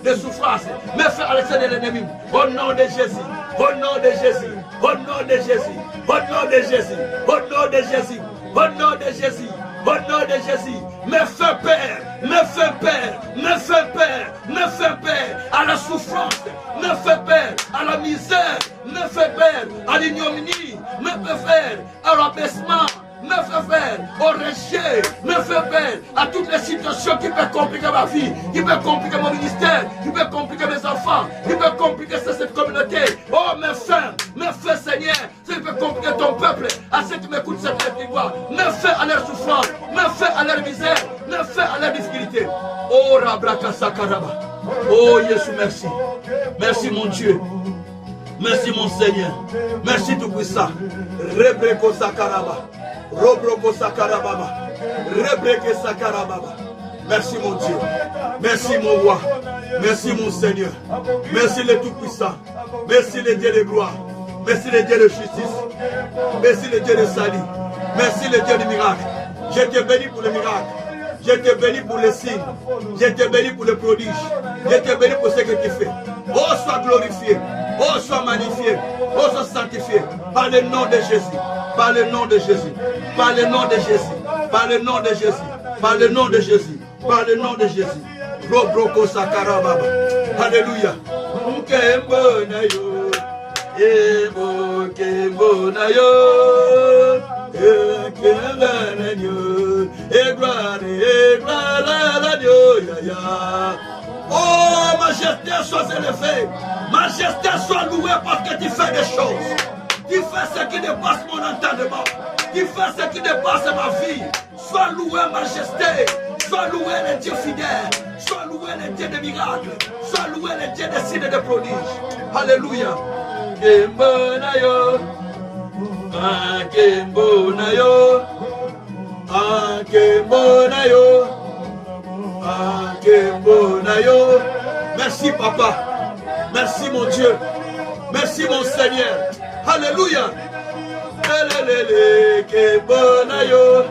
de souffrance, me fais à l'action de l'ennemi, au nom de Jésus, au nom de Jésus, au nom de Jésus, au nom de Jésus, au nom de Jésus, au nom de Jésus, au nom de Jésus, me fais Père, me fais Père, me fais Père, me fais Père à la souffrance, me fais Père à la misère, me fais Père à l'ignominie, me fais Père à l'abaissement, me fais Père au rejet, me fais Père à toutes les situations qui peuvent compliquer ma vie, qui peuvent compliquer mon ministère, qui peuvent compliquer mes enfants, qui peuvent compliquer cette communauté. Oh, me fais Seigneur, ce qui peut compliquer ton peuple, à ceux qui m'écoutent cette petite voix, me fais à leur souffrance, me fais à leur misère, me fais à leur difficulté. Oh, Rabraka Sakaraba. Oh, Jésus, merci. Merci, mon Dieu. Merci, mon Seigneur. Merci, Tout-Puissant. Rebreko Sakaraba. Robroko Sakarababa, Rebreke Sakarababa. Merci mon Dieu, merci mon roi, merci mon Seigneur, merci le Tout-Puissant, merci le Dieu de gloire, merci le Dieu de justice, merci le Dieu de salut, merci le Dieu du miracle. Je te bénis pour le miracle, je te bénis pour les signes, je te bénis pour le prodige, je te bénis pour ce que tu fais. Oh, sois glorifié, oh, sois magnifié, oh, sois sanctifié par le nom de Jésus. Par le nom de Jésus. Par le nom de Jésus. Par le nom de Jésus. Par le nom de Jésus. Par le nom de Jésus. Robroko sakarababa. Alléluia. Kembo na yo. Ebo kembo na yo. Kembo na yo. Egwa la yo ya ya. Oh, majesté, sois élevé. Majesté, sois loué parce que tu fais des choses. Tu fais ce qui dépasse mon entendement. Tu fais ce qui dépasse ma vie. Sois loué, majesté. Sois loué, le Dieu fidèle. Sois loué, le Dieu des miracles. Sois loué, le Dieu des signes et des prodiges. Alléluia. Kembo na yo. Kembo na yo. Kembo na yo. Kembo na yo. Merci, papa. Merci, mon Dieu. Merci, mon Seigneur. Alléluia. Elelele kembo na yo.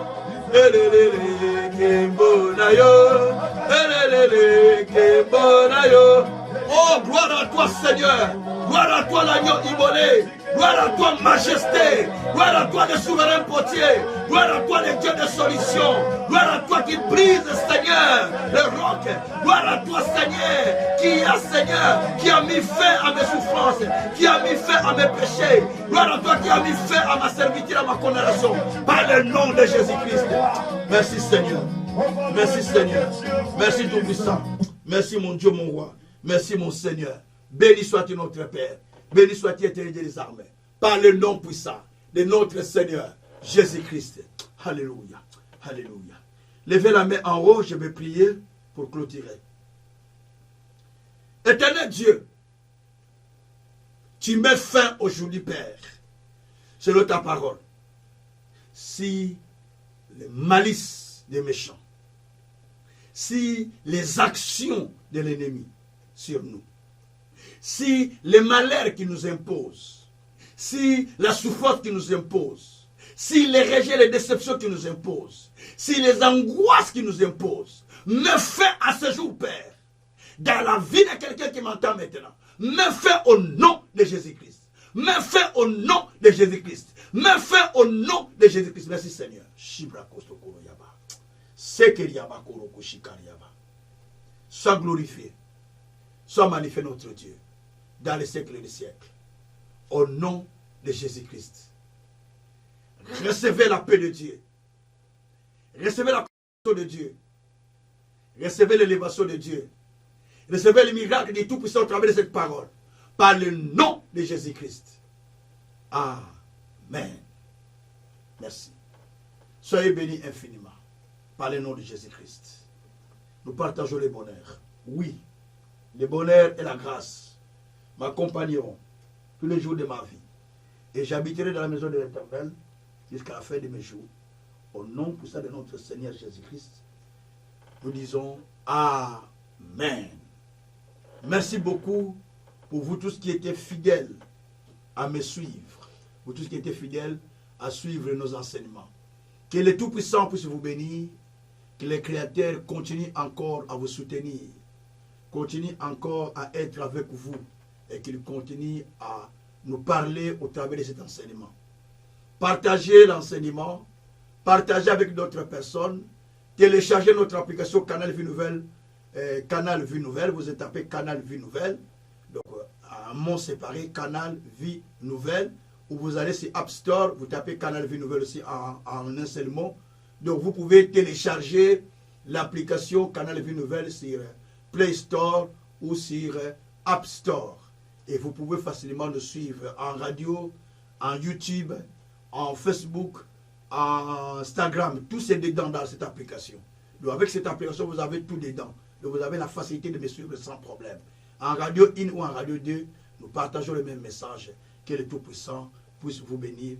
Elelele kembo na yo. Elelele kembo na yo. Oh, gloire à toi, Seigneur. Gloire à toi, l'agneau immolé. Gloire à toi, majesté. Gloire à toi, le souverain potier. Gloire à toi, le Dieu de solution. Gloire à toi qui brise, Seigneur, le roc. Gloire à toi, Seigneur, qui a mis fin à mes souffrances, qui a mis fin à mes péchés. Gloire à toi qui a mis fin à ma servitude, à ma condamnation. Par le nom de Jésus-Christ. Merci, Seigneur. Merci, Seigneur. Merci, Tout-Puissant. Merci, mon Dieu, mon roi. Merci, mon Seigneur. Béni sois-tu, notre Père. Béni sois-tu, éternel des armées. Par le nom puissant de notre Seigneur, Jésus-Christ. Alléluia. Alléluia. Levez la main en haut, je vais prier pour clôturer. Éternel Dieu, tu mets fin aujourd'hui, Père, selon ta parole. Si les malices des méchants, si les actions de l'ennemi sur nous, si les malheurs qui nous imposent, si la souffrance qui nous impose, si les rejets, les déceptions qui nous imposent, si les angoisses qui nous imposent, mets fin à ce jour, Père, dans la vie de quelqu'un qui m'entend maintenant. Mets fin au nom de Jésus-Christ. Mets fin au nom de Jésus-Christ. Mets fin au nom de Jésus-Christ. Merci, Seigneur. Sois glorifié. Sois magnifié, notre Dieu, dans les siècles et les siècles. Au nom de Jésus-Christ. Recevez la paix de Dieu. Recevez la protection de Dieu. Recevez l'élévation de Dieu. Recevez le miracle du Tout-Puissant au travers de cette parole. Par le nom de Jésus-Christ. Amen. Merci. Soyez bénis infiniment. Par le nom de Jésus-Christ. Nous partageons le bonheur. Oui. Le bonheur et la grâce m'accompagneront tous les jours de ma vie. Et j'habiterai dans la maison de l'Éternel jusqu'à la fin de mes jours. Au nom puissant de notre Seigneur Jésus-Christ, nous disons Amen. Merci beaucoup pour vous tous qui étaient fidèles à me suivre. Vous tous qui étaient fidèles à suivre nos enseignements. Que le Tout-Puissant puisse vous bénir. Que le Créateur continue encore à vous soutenir. Continue encore à être avec vous. Et qu'il continue à nous parler au travers de cet enseignement. Partagez l'enseignement. Partagez avec d'autres personnes. Téléchargez notre application Canal Vie Nouvelle. Canal Vie Nouvelle. Vous êtes tapé Canal Vie Nouvelle. Donc, un mot séparé, Canal Vie Nouvelle. Ou vous allez sur App Store. Vous tapez Canal Vie Nouvelle aussi en un seul mot. Donc, vous pouvez télécharger l'application Canal Vie Nouvelle sur Play Store ou sur App Store. Et vous pouvez facilement nous suivre en radio, en YouTube, en Facebook, en Instagram. Tout c'est dedans dans cette application. Donc avec cette application, vous avez tout dedans. Donc vous avez la facilité de me suivre sans problème. En radio 1 ou en radio 2, nous partageons le même message. Que le Tout-Puissant puisse vous bénir